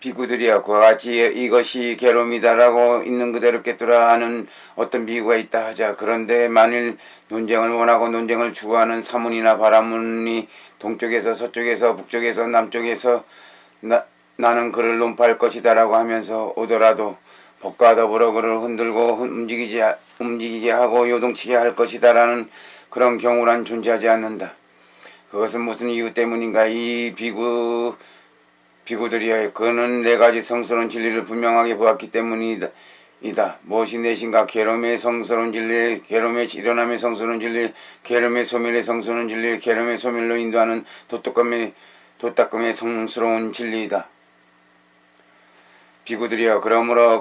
비구들이여 그와 같이 이것이 괴로움이다라고 있는 그대로 깨뜨려 하는 어떤 비구가 있다 하자. 그런데 만일 논쟁을 원하고 논쟁을 추구하는 사문이나 바라문이 동쪽에서 서쪽에서 북쪽에서 남쪽에서 나는 그를 논파할 것이다라고 하면서 오더라도 법과 더불어 그를 흔들고 움직이게 하고 요동치게 할 것이다라는 그런 경우란 존재하지 않는다. 그것은 무슨 이유 때문인가? 이 비구들이여 그는 네 가지 성스러운 진리를 분명하게 보았기 때문이다. 무엇이 넷인가? 괴로움의 성스러운 진리, 괴로움의 일어남의 성스러운 진리, 괴로움의 소멸의 성스러운 진리, 괴로움의 소멸로 인도하는 도닦음의 성스러운 진리이다. 비구들이여 그러므로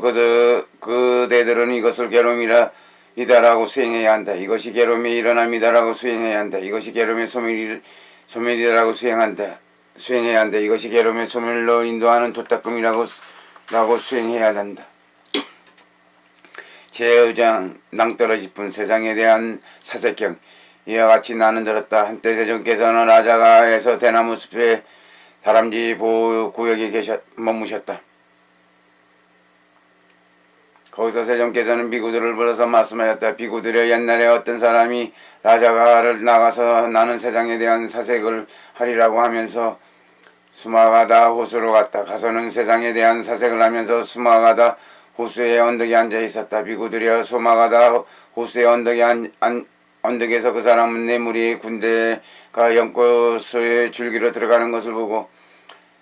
그대들은 이것을 괴로움이다라고 수행해야 한다. 이것이 괴로움의 일어남이다라고 수행해야 한다. 이것이 괴로움의 소멸이다라고 수행해야 한다. 이것이 괴로움의 소멸로 인도하는 도닦음이라고 수행해야 한다. 제5장 낭떠러질 뿐 세상에 대한 사색경. 이와 같이 나는 들었다. 한때 세종께서는 라자가에서 대나무 숲의 다람쥐 보호구역에 머무셨다. 거기서 세종께서는 비구들을 불러서 말씀하셨다. 비구들여 옛날에 어떤 사람이 라자가를 나가서 나는 세상에 대한 사색을 하리라고 하면서 수마가다 호수로 갔다. 가서는 세상에 대한 사색을 하면서 수마가다 호수의 언덕에 앉아 있었다. 비구들여 수마가다 호수의 언덕에서 그 사람은 내 무리의 군대가 연꽃의 줄기로 들어가는 것을 보고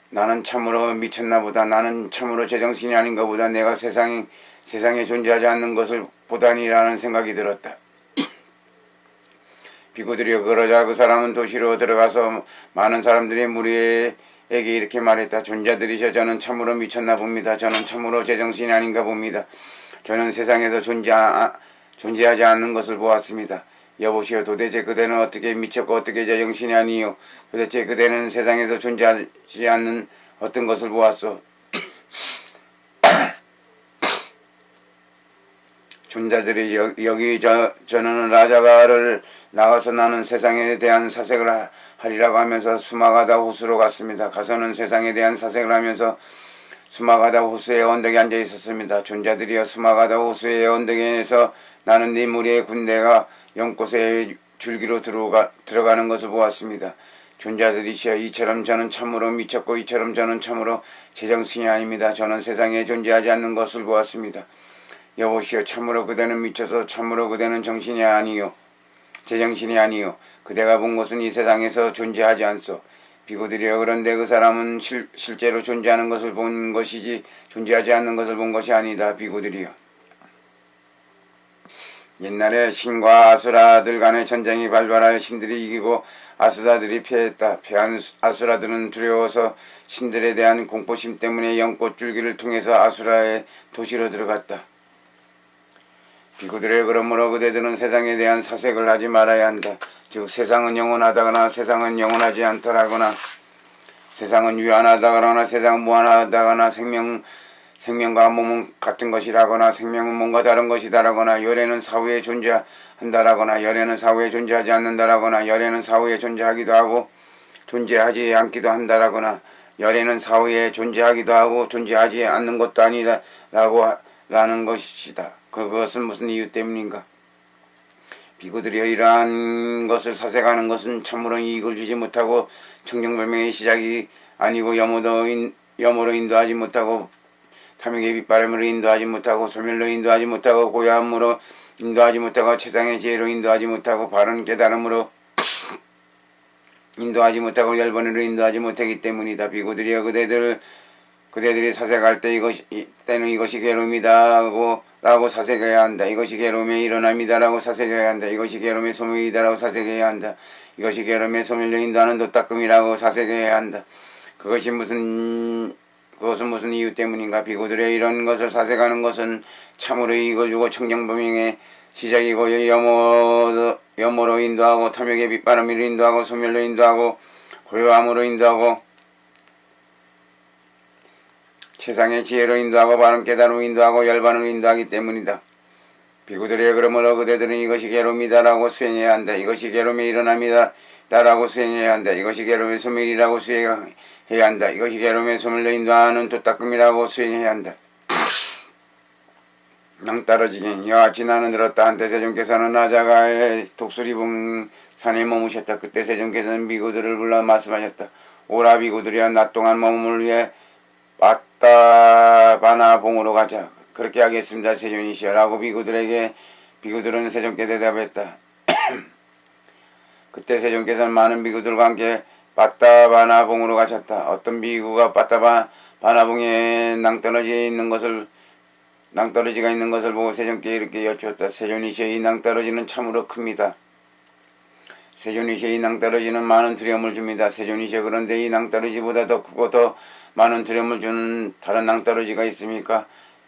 나는 참으로 미쳤나 보다. 나는 참으로 제정신이 아닌가 보다. 내가 세상에 존재하지 않는 것을 보다니라는 생각이 들었다. 비구들이여 그러자 그 사람은 도시로 들어가서 많은 사람들의 무리에게 이렇게 말했다. 존자들이셔 저는 참으로 미쳤나 봅니다. 저는 참으로 제정신이 아닌가 봅니다. 저는 세상에서 존재하지 않는 것을 보았습니다. 여보시오 도대체 그대는 어떻게 미쳤고 어떻게 제정신이 아니요. 도대체 그대는 세상에서 존재하지 않는 어떤 것을 보았소. 존자들이 여기 저는 라자가를 나가서 나는 세상에 대한 사색을 하리라고 하면서 수마가다 호수로 갔습니다. 가서는 세상에 대한 사색을 하면서 수마가다 호수의 언덕에 앉아 있었습니다. 존자들이여 수마가다 호수의 언덕에서 나는 네 무리의 군대가 연꽃의 줄기로 들어가는 것을 보았습니다. 존자들이시여 이처럼 저는 참으로 미쳤고 이처럼 저는 참으로 제정신이 아닙니다. 저는 세상에 존재하지 않는 것을 보았습니다. 여보시오 참으로 그대는 미쳐서 참으로 그대는 정신이 아니요 제정신이 아니요 그대가 본 것은 이 세상에서 존재하지 않소. 비구들이여 그런데 그 사람은 실제로 존재하는 것을 본 것이지 존재하지 않는 것을 본 것이 아니다. 비구들이여 옛날에 신과 아수라들 간의 전쟁이 발발하여 신들이 이기고 아수라들이 패했다. 패한 아수라들은 두려워서 신들에 대한 공포심 때문에 연꽃줄기를 통해서 아수라의 도시로 들어갔다. 비구들의 그러므로 그대들은 세상에 대한 사색을 하지 말아야 한다. 즉 세상은 영원하다거나 세상은 영원하지 않다거나 세상은 유한하다거나 세상은 무한하다거나 생명과 몸은 같은 것이라거나 생명은 뭔가 다른 것이다라거나 열애는 사후에 존재한다라거나 열애는 사후에 존재하지 않는다라거나 열애는 사후에 존재하기도 하고 존재하지 않기도 한다라거나 열애는 사후에 존재하기도 하고 존재하지 않는 것도 아니라는 것이다. 그것은 무슨 이유 때문인가? 비구들이여 이러한 것을 사색하는 것은 참으로 이익을 주지 못하고 청정불명의 시작이 아니고 염으로 인도하지 못하고 탐욕의 빗바람으로 인도하지 못하고 소멸로 인도하지 못하고 고야함으로 인도하지 못하고 최상의 지혜로 인도하지 못하고 바른 깨달음으로 인도하지 못하고 열번으로 인도하지 못하기 때문이다. 비구들이여 그대들이 사색할 때는 이것이 괴로움이다라고 사색해야 한다. 이것이 괴로움의 일어남이다라고 사색해야 한다. 이것이 괴로움의 소멸이다라고 사색해야 한다. 이것이 괴로움의 소멸로 인도하는 도닦음이라고 사색해야 한다. 그것은 무슨 이유 때문인가? 비구들의 이런 것을 사색하는 것은 참으로 이익을 주고 청정범행의 시작이고 염으로 인도하고 탐욕의 빗바람으로 인도하고 소멸로 인도하고 고요함으로 인도하고 세상의 지혜로 인도하고 바른 깨달음으로 인도하고 열반으로 인도하기 때문이다. 비구들의 그러므로 그대들은 이것이 괴로움이다라고 수행해야 한다. 이것이 괴로움의 일어남이다라고 따라고 수행해야 한다. 이것이 괴로움의 소멸이라고 수행해야 한다. 이것이 괴로움의 소멸로 인도하는 도닦음이라고 수행해야 한다. 낭따라지긴 이와 같이 나는 들었다. 한때 세존께서는 나자가의 독수리봉 산에 머무셨다. 그때 세존께서는 비구들을 불러 말씀하셨다. 오라 비구들이여, 낮 동안 머물 위해 빠따바나봉으로 가자. 그렇게 하겠습니다. 세존이시여 라고 비구들은 세존께 대답했다. 그때 세존께서는 많은 비구들과 함께 빠따바나봉으로 가셨다. 어떤 비구가 빠따바나봉에 낭떠러지가 있는 것을 보고 세존께 이렇게 여쭈었다. 세존이시여, 이 낭떠러지는 참으로 큽니다. 세존이시여, 이 낭떠러지는 많은 두려움을 줍니다. 세존이시여, 그런데 이 낭떠러지보다 더 크고 더 많은 두려움을 주는 다른 낭떠러지가 있습니까?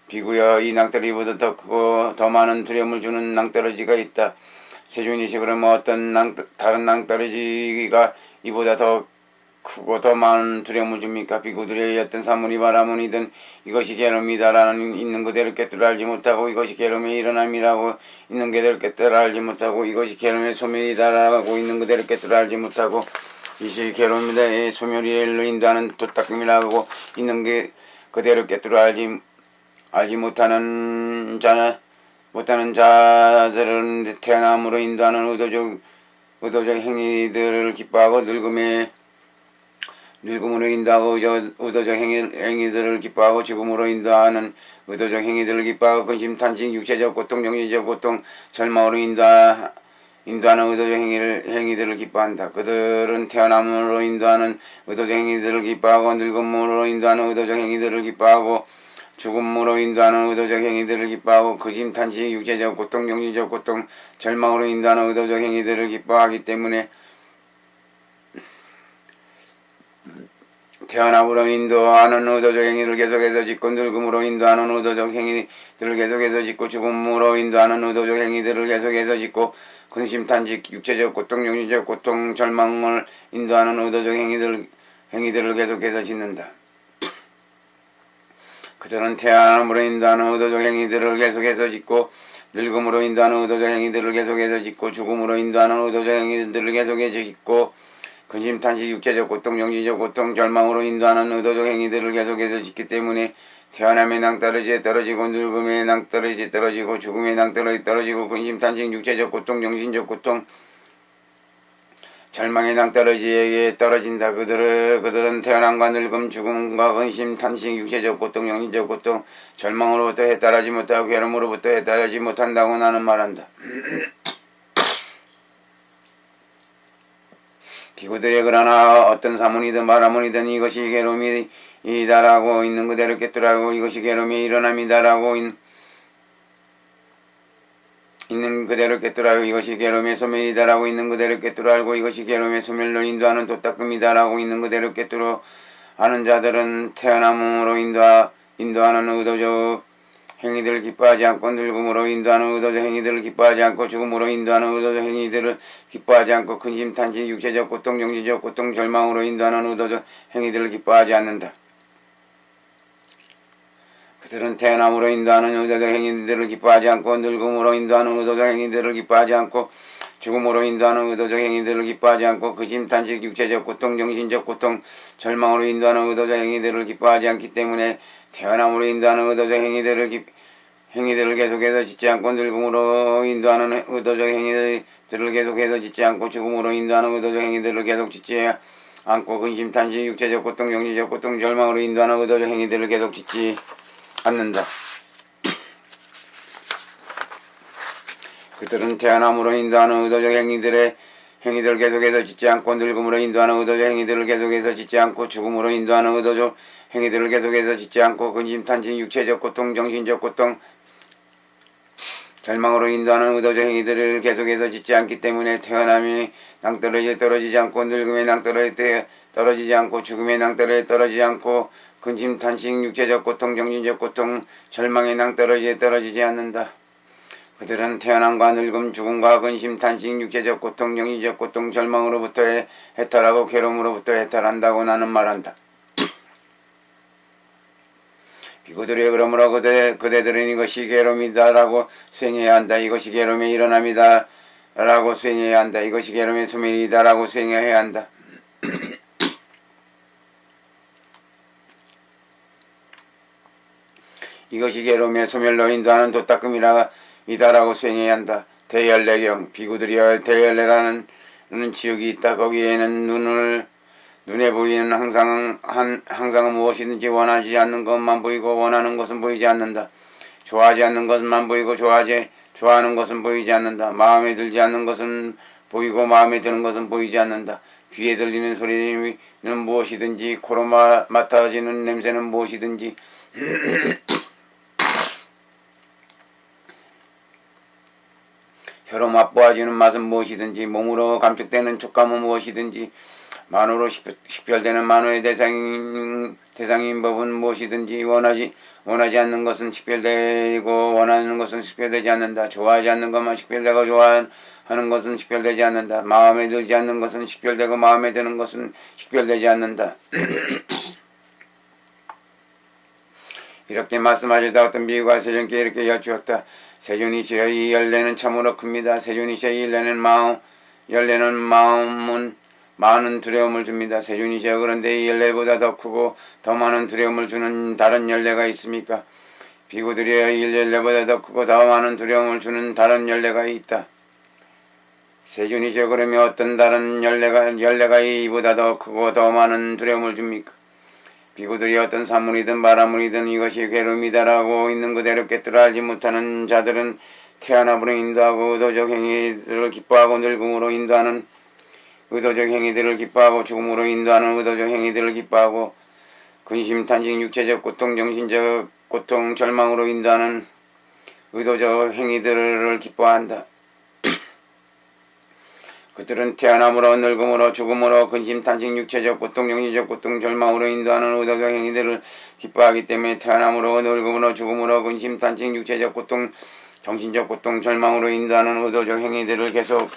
비구여, 이 낭떠러지보다 더 크고 더 많은 두려움을 주는 낭떠러지가 있다. 세존이시여, 그러면 어떤 다른 낭떠러지가 이보다 더 크고 더 많은 두려움을 줍니까? 비구들의 어떤 사물이 바라문이든 이것이 괴로움이다라는 있는 그대로 깨뜨려 알지 못하고, 이것이 괴로움의 일어남이라고 있는 그대로 깨뜨려 알지 못하고, 이것이 괴로움의 소멸이다라고 있는 그대로 깨뜨려 알지 못하고, 이것이 괴로움의 소멸이로 인도하는 도닦음이라고 있는 게 그대로 깨뜨려 알지 못하는 자들은 태어남으로 인도하는 의도적 행위들을 기뻐하고, 늙음으로 인도하고 의도적 행위들을 기뻐하고, 죽음으로 인도하는 의도적 행위들을 기뻐하고, 근심, 탄식, 육체적 고통, 정신적 고통, 절망으로 인도하는 의도적 행위들을 기뻐한다. 그들은 태어남으로 인도하는 의도적 행위들을 기뻐하고, 늙음으로 인도하는 의도적 행위들을 기뻐하고, 죽음으로 인도하는 의도적 행위들을 기뻐하고, 근심, 탄식, 육체적 고통, 정신적 고통, 절망으로 인도하는 의도적 행위들을 기뻐하기 때문에 태어남으로 인도하는 의도적 행위를 계속해서 짓고, 늙음으로 인도하는 의도적 행위들을 계속해서 짓고, 죽음으로 인도하는 의도적 행위들을 계속해서 짓고, 근심, 탄식, 육체적 고통, 정신적 고통, 절망을 인도하는 의도적 행위들을 계속해서 짓는다. 그들은 태어남으로 인도하는 의도적 행위들을 계속해서 짓고, 늙음으로 인도하는 의도적 행위들을 계속해서 짓고, 죽음으로 인도하는 의도적 행위들을 계속해서 짓고, 근심, 탄식, 육체적 고통, 정신적 고통, 절망으로 인도하는 의도적 행위들을 계속해서 짓기 때문에 태어남의 낭떠러지에 떨어지고, 늙음의 낭떠러지에 떨어지고, 죽음의 낭떠러지에 떨어지고, 근심, 탄식, 육체적 고통, 정신적 고통, 절망의 낭떠러지에 떨어진다. 그들은 태어남과 늙음, 죽음과 근심, 탄식, 육체적 고통, 정신적 고통, 절망으로부터 해탈하지 못하고 괴로움으로부터 해탈하지 못한다고 나는 말한다. 비구들이 그러나 어떤 사문이든 바라문이든 이것이 괴로움이다라고 있는 그대로 깨뜨리고, 이것이 괴로움의 일어남이다라고 있는 그대로 깨뜨리고, 이것이 괴로움의 소멸이다라고 있는 그대로 깨뜨려 알고, 이것이 괴로움의 소멸로 인도하는 도닦음이다라고 있는 그대로 깨뜨려 아는 자들은 태어남으로 인도하는 의도적 행위들을 기뻐하지 않고, 늙음으로 인도하는 의도적 행위들을 기뻐하지 않고, 죽음으로 인도하는 의도적 행위들을 기뻐하지 않고, 근심, 탄식, 육체적 고통, 정신적 고통, 절망으로 인도하는 의도적 행위들을 기뻐하지 않는다. 그들은 태어남으로 인도하는 의도적 행위들을 기뻐하지 않고, 늙음으로 인도하는 의도적 행위들을 기뻐하지 않고, 죽음으로 인도하는 의도적 행위들을 기뻐하지 않고, 근심, 탄식, 육체적 고통, 정신적 고통, 절망으로 인도하는 의도적 행위들을 기뻐하지 않기 때문에 태어남으로 인도하는 의도적 행위들을 계속해서 짓지 않고, 늙음으로 인도하는 의도적 행위들을 계속해서 짓지 않고, 죽음으로 인도하는 의도적 행위들을 계속 짓지 않고, 근심, 탄식, 육체적 고통, 정신적 고통, 절망으로 인도하는 의도적 행위들을 계속 짓지 않는다. 그들은 태어남으로 인도하는 의도적 행위들을 계속해서 짓지 않고, 늙음으로 인도하는 의도적 행위들을 계속해서 짓지 않고, 죽음으로 인도하는 의도적 행위들을 계속해서 짓지 않고, 근심, 탄식, 육체적 고통, 정신적 고통, 절망으로 인도하는 의도적 행위들을 계속해서 짓지 않기 때문에 태어남이 낭떠러지에 떨어지지 않고, 늙음의 낭떠러지에 떨어지지 않고, 죽음의 낭떠러지에 떨어지지 않고, 근심, 탄식, 육체적 고통, 정신적 고통, 절망의 낭떠러지에 떨어지지 않는다. 그들은 태어남과 늙음, 죽음과 근심, 탄식, 육체적 고통, 정신적 고통, 절망으로부터 해탈하고 괴로움으로부터 해탈한다고 나는 말한다. 비구들이 그러므로 그대들은 이것이 괴로움이다라고 수행해야 한다. 이것이 괴로움의 일어남이다 라고 수행해야 한다. 이것이 괴로움의 소멸이다 라고 수행해야 한다. 이것이 괴로움의 소멸로 인도하는 도닦음이다라고 수행해야 한다. 대열례경 비구들이여 대열례라는 지옥이 있다. 거기에는 눈에 보이는 항상은 무엇이든지 원하지 않는 것만 보이고 원하는 것은 보이지 않는다. 좋아하지 않는 것만 보이고 좋아하는 것은 보이지 않는다. 마음에 들지 않는 것은 보이고 마음에 드는 것은 보이지 않는다. 귀에 들리는 소리는 무엇이든지 코로 맡아지는 냄새는 무엇이든지 혀로 맛보아지는 맛은 무엇이든지 몸으로 감촉되는 촉감은 무엇이든지 만호로 식별되는 만호의 대상인 법은 무엇이든지 원하지 않는 것은 식별되고 원하는 것은 식별되지 않는다. 좋아하지 않는 것만 식별되고 좋아하는 것은 식별되지 않는다. 마음에 들지 않는 것은 식별되고 마음에 드는 것은 식별되지 않는다. 이렇게 말씀하시다 어떤 비유가 세존께 이렇게 여쭈었다. 세존이시여 이 열례는 참으로 큽니다. 세존이시여 이 열례는 마음은 많은 두려움을 줍니다. 세존이시여 그런데 이 열례보다 더 크고 더 많은 두려움을 주는 다른 열례가 있습니까? 비구들이여 이 열례보다 더 크고 더 많은 두려움을 주는 다른 열례가 있다. 세존이시여 그러면 어떤 다른 열례가 이보다 더 크고 더 많은 두려움을 줍니까? 비구들이 어떤 산문이든 바라문이든 이것이 괴로움이다라고 있는 그대로 깨뜨려 알지 못하는 자들은 태어남으로 인도하고 의도적 행위들을 기뻐하고 늙음으로 인도하는 의도적 행위들을 기뻐하고 죽음으로 인도하는 의도적 행위들을 기뻐하고 근심, 탄식, 육체적 고통, 정신적 고통, 절망으로 인도하는 의도적 행위들을 기뻐한다. 그들은 태어남으로 늙음으로 죽음으로 근심, 탄식, 육체적 고통, 정신적 고통, 절망으로 인도하는 의도적 행위들을 기뻐하기 때문에 태어남으로 늙음으로 죽음으로 근심, 탄식, 육체적 고통, 정신적 고통, 절망으로 인도하는 의도적 행위들을 계속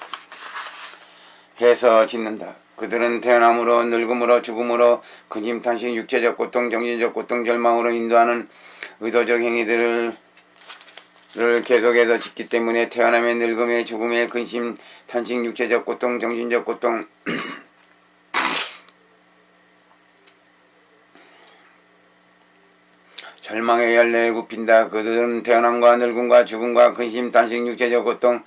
해서 짓는다. 그들은 태어남으로 늙음으로 죽음으로 근심, 탄식, 육체적 고통, 정신적 고통, 절망으로 인도하는 의도적 행위들을 계속해서 짓기 때문에 태어남의 늙음의 죽음의 근심, 탄식, 육체적 고통, 정신적 고통 절망의 열매에 굽힌다. 그들은 태어남과 늙음과 죽음과 근심, 탄식, 육체적 고통,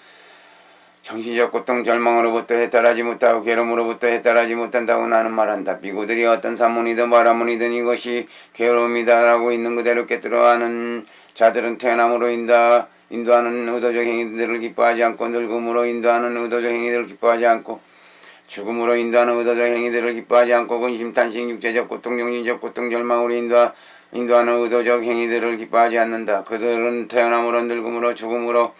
정신적 고통, 절망으로부터 해탈하지 못하고 괴로움으로부터 해탈하지 못한다고 나는 말한다. 비구들이 어떤 산문이든 바라문이든 이것이 괴로움이다라고 있는 그대로 깨뜨려하는 자들은 태어남으로 인도하는 의도적 행위들을 기뻐하지 않고 늙음으로 인도하는 의도적 행위들을 기뻐하지 않고 죽음으로 인도하는 의도적 행위들을 기뻐하지 않고 근심, 탄식, 육체적 고통, 정신적 고통, 절망으로 인도하는 의도적 행위들을 기뻐하지 않는다. 그들은 태어남으로 늙음으로 죽음으로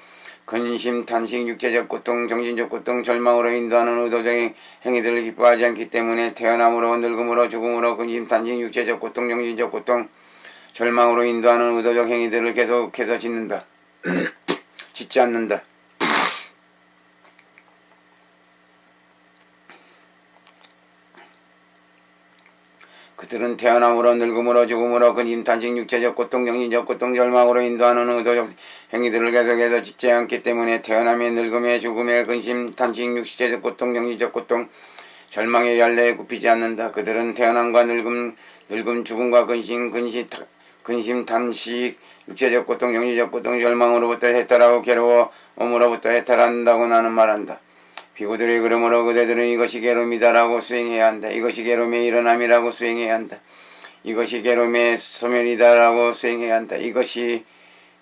근심, 탄식, 육체적 고통, 정신적 고통, 절망으로 인도하는 의도적 행위들을 기뻐하지 않기 때문에 태어남으로 늙음으로 죽음으로 근심, 탄식, 육체적 고통, 정신적 고통, 절망으로 인도하는 의도적 행위들을 계속해서 짓지 않는다. 그들은 태어남으로 늙음으로 죽음으로 근심, 탄식, 육체적 고통, 정신적 고통, 절망으로 인도하는 의도적 행위들을 계속해서 짓지 않기 때문에 태어남의 늙음의 죽음의 근심, 탄식, 육체적 고통, 정신적 고통, 절망의 열매에 굽히지 않는다. 그들은 태어남과 늙음, 죽음과 근심, 탄식, 육체적 고통, 정신적 고통, 절망으로부터 해탈하고 괴로움으로부터 해탈한다고 나는 말한다. 비구들이 그러므로 그대들은 이것이 괴로움이다라고 수행해야 한다. 이것이 괴로움의 일어남이라고 수행해야 한다. 이것이 괴로움의 소멸이다라고 수행해야 한다. 이것이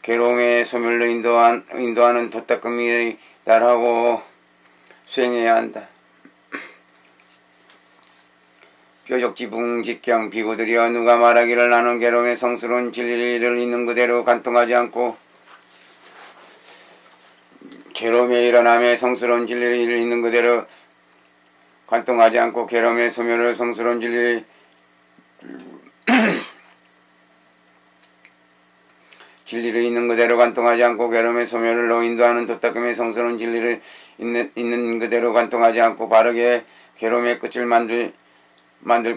괴로움의 소멸로 인도하는 도닦음이다라고 수행해야 한다. 뾰족지붕직경 비구들이여 누가 말하기를 나는 괴로움의 성스러운 진리를 있는 그대로 간통하지 않고 괴로움의 일어남에 성스러운 진리를 있는 그대로 관통하지 않고 괴로움의 소멸을 성스러운 진리를 있는 그대로 관통하지 않고 괴로움의 소멸을 인도하는 도닦음의 성스러운 진리를 있는 그대로 관통하지 않고 바르게 괴로움의 끝을 만들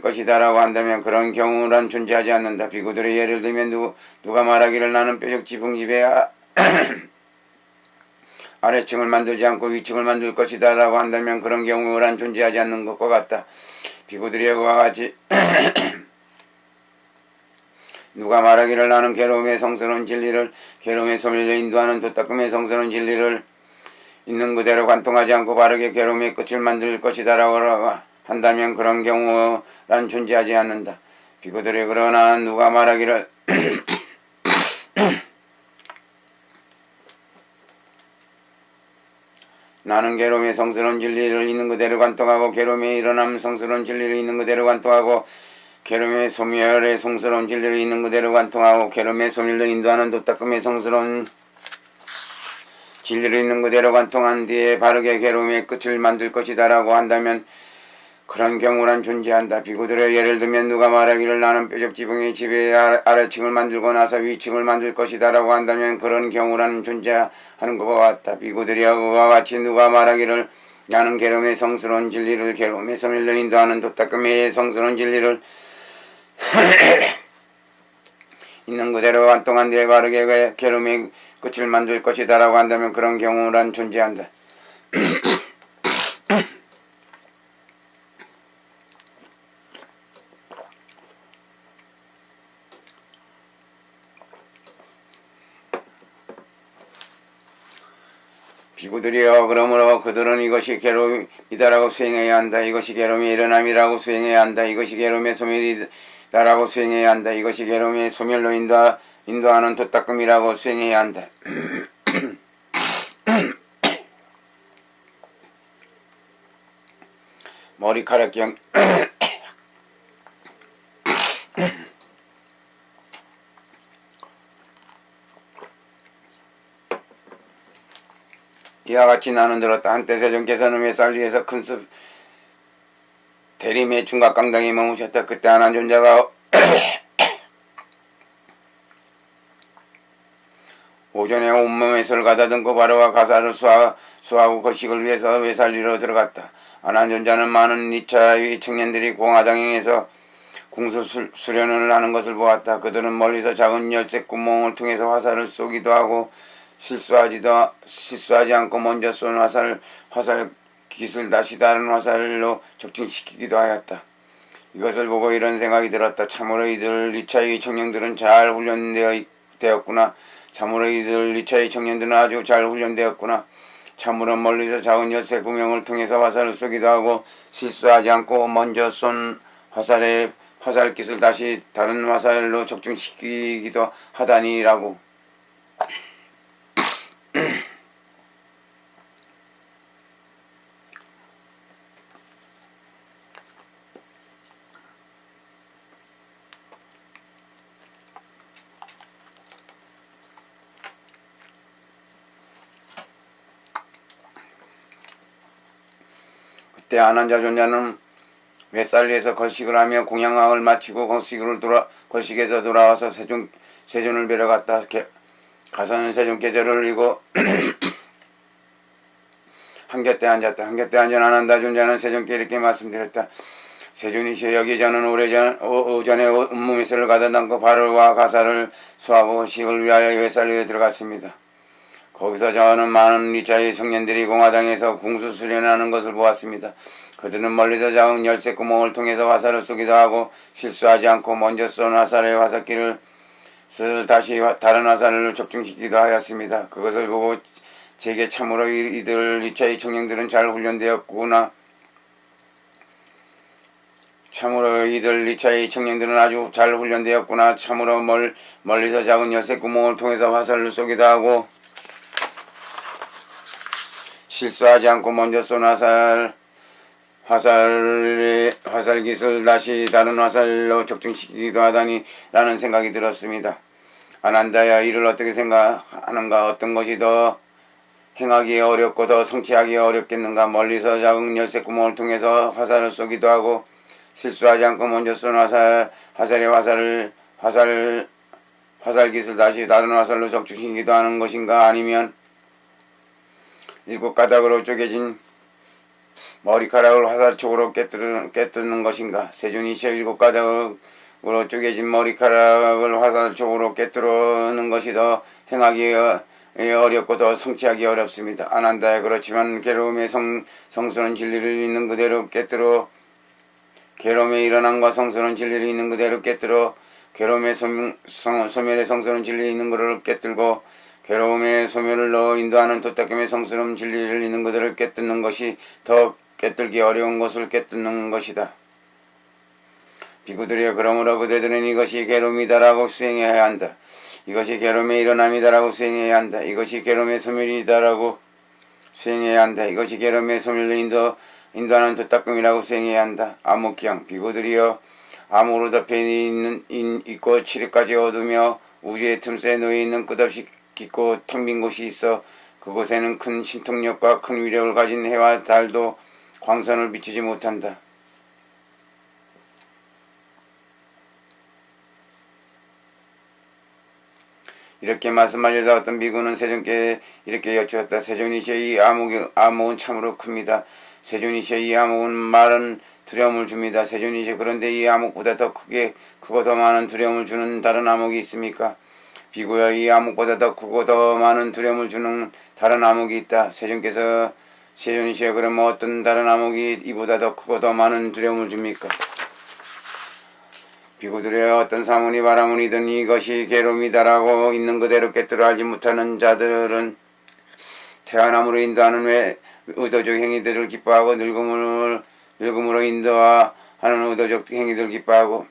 것이다라고 한다면 그런 경우란 존재하지 않는다. 비구들의 예를 들면 누가 말하기를 나는 뾰족지붕집에 아래층을 만들지 않고 위층을 만들 것이다 라고 한다면 그런 경우란 존재하지 않는 것과 같다. 비구들이 그와 같이 누가 말하기를 나는 괴로움의 성스러운 진리를 괴로움의 소멸을 인도하는 도닦음의 성스러운 진리를 있는 그대로 관통하지 않고 바르게 괴로움의 끝을 만들 것이다 라고 한다면 그런 경우란 존재하지 않는다. 비구들이 그러나 누가 말하기를 나는 괴로움의 성스러운 진리를 있는 그대로 관통하고 괴로움의 일어남 성스러운 진리를 있는 그대로 관통하고 괴로움의 소멸의 성스러운 진리를 있는 그대로 관통하고 괴로움의 소멸을 인도하는 도닦음의 성스러운 진리를 있는 그대로 관통한 뒤에 바르게 괴로움의 끝을 만들 것이다 라고 한다면 그런 경우란 존재한다. 비구들의 예를 들면 누가 말하기를 나는 뾰족지붕의 집의 아래층을 만들고 나서 위층을 만들 것이다 라고 한다면 그런 경우란 존재하는 것과 같다. 비구들이 그와 같이 누가 말하기를 나는 괴로움의 성스러운 진리를 괴로움의 소멸로 인도하는 도닦음의 성스러운 진리를 있는 그대로 관통한 뒤에 바르게 괴로움의 끝을 만들 것이다 라고 한다면 그런 경우란 존재한다. 비구들이여 그러므로 그들은 이것이 괴로움이다라고 수행해야 한다. 이것이 괴로움의 일어남이라고 수행해야 한다. 이것이 괴로움의 소멸이다라고 수행해야 한다. 이것이 괴로움의 소멸로 인도하는 도닦음이라고 수행해야 한다. 머리카락경 이와 같이 나는 들었다. 한때 세종께서는 외살리에서 큰 숲 대림의 중각강당에 머무셨다. 그때 하나님 존자가 오전에 온몸에 설 가다듬고 바로와 가사를 수하고 거식을 위해서 외살리로 들어갔다. 하나님 존자는 많은 2차의 청년들이 공화당행에서 궁수 수련을 하는 것을 보았다. 그들은 멀리서 작은 열쇠 구멍을 통해서 화살을 쏘기도 하고 실수하지 않고 먼저 쏜 화살 기술 다시 다른 화살로 적중시키기도 하였다. 이것을 보고 이런 생각이 들었다. 참으로 이들 2차의 청년들은 잘 훈련되었구나. 참으로 이들 2차의 청년들은 아주 잘 훈련되었구나. 참으로 멀리서 작은 열쇠 구멍을 통해서 화살을 쏘기도 하고 실수하지 않고 먼저 쏜 화살 기술 다시 다른 화살로 적중시키기도 하다니라고. 그때 아난자 존자는 외살리에서 걸식을 하며 공양왕을 마치고 걸식에서 돌아와서 세존을 뵈러 갔다. 가서는 세존께절을 이고 한곁에 앉았다. 한곁에 앉은 아난다 존자는 세존께 이렇게 말씀드렸다. 세존이시여, 여기 저는 오전에 온몸이슬을 가다 담고 바로와 가사를 수하고 걸식을 위하여 외살리에 들어갔습니다. 거기서 저는 많은 2차의 청년들이 공화당에서 궁수 수련하는 것을 보았습니다. 그들은 멀리서 작은 열쇠 구멍을 통해서 화살을 쏘기도 하고 실수하지 않고 먼저 쏜 화살의 화살기를 다시 다른 화살로 적중시키기도 하였습니다. 그것을 보고 제게 참으로 이들 2차의 청년들은 잘 훈련되었구나. 참으로 이들 2차의 청년들은 아주 잘 훈련되었구나. 참으로 멀리서 작은 열쇠 구멍을 통해서 화살을 쏘기도 하고 실수하지 않고 먼저 쏜 화살 기술 다시 다른 화살로 적중시키기도 하다니 라는 생각이 들었습니다. 아난다야, 이를 어떻게 생각하는가? 어떤 것이 더 행하기 어렵고 더 성취하기 어렵겠는가? 멀리서 작은 열쇠 구멍을 통해서 화살을 쏘기도 하고 실수하지 않고 먼저 쏜 화살 기술 다시 다른 화살로 적중시키기도 하는 것인가? 아니면 7가닥으로 쪼개진 머리카락을 화살 쪽으로 깨뜨는 것인가? 세존이시여, 7가닥으로 쪼개진 머리카락을 화살 쪽으로 깨뜨리는 것이 더 행하기 어렵고 더 성취하기 어렵습니다. 안 한다 그렇지만 괴로움의 성스러운 진리를 있는 그대로 깨뜨려 괴로움의 일어남과 성스러운 진리를 있는 그대로 깨뜨려 괴로움의 소멸의 성스러운 진리를 있는 그대로 깨뜨리고 괴로움의 소멸을 넣어 인도하는 도닦임의 성스러운 진리를 있는 그대로 깨뜨는 것이 더 깨뜨기 어려운 것을 깨뜨는 것이다. 비구들이여 그러므로 그대들은 이것이 괴로움이다라고 수행해야 한다. 이것이 괴로움의 일어남이다라고 수행해야 한다. 이것이 괴로움의 소멸이다라고 수행해야 한다. 이것이 괴로움의 소멸을 인도하는 도닦음이라고 수행해야 한다. 암흑경 비구들이여 암흑으로 덮여 있고 칠흑까지 어두며 우주의 틈새에 놓여있는 끝없이 깊고 텅 빈 곳이 있어 그곳에는 큰 신통력과 큰 위력을 가진 해와 달도 광선을 비추지 못한다. 이렇게 말씀하려다 어떤 비구는 세존께 이렇게 여쭈었다. 세존이시여 이 암흑은 참으로 큽니다. 세존이시여 이 암흑은 말은 두려움을 줍니다. 세존이시여 그런데 이 암흑보다 더 크고 더 많은 두려움을 주는 다른 암흑이 있습니까? 비구여 이 암흑보다 더 크고 더 많은 두려움을 주는 다른 암흑이 있다. 세존이시여 그러면 어떤 다른 암흑이 이보다 더 크고 더 많은 두려움을 줍니까? 비구들의 어떤 사문이 바라문이든 이것이 괴로움이다라고 있는 그대로 깨뜨려 알지 못하는 자들은 태어남으로 인도하는 의도적 행위들을 기뻐하고 늙음으로 인도하는 의도적 행위들을 기뻐하고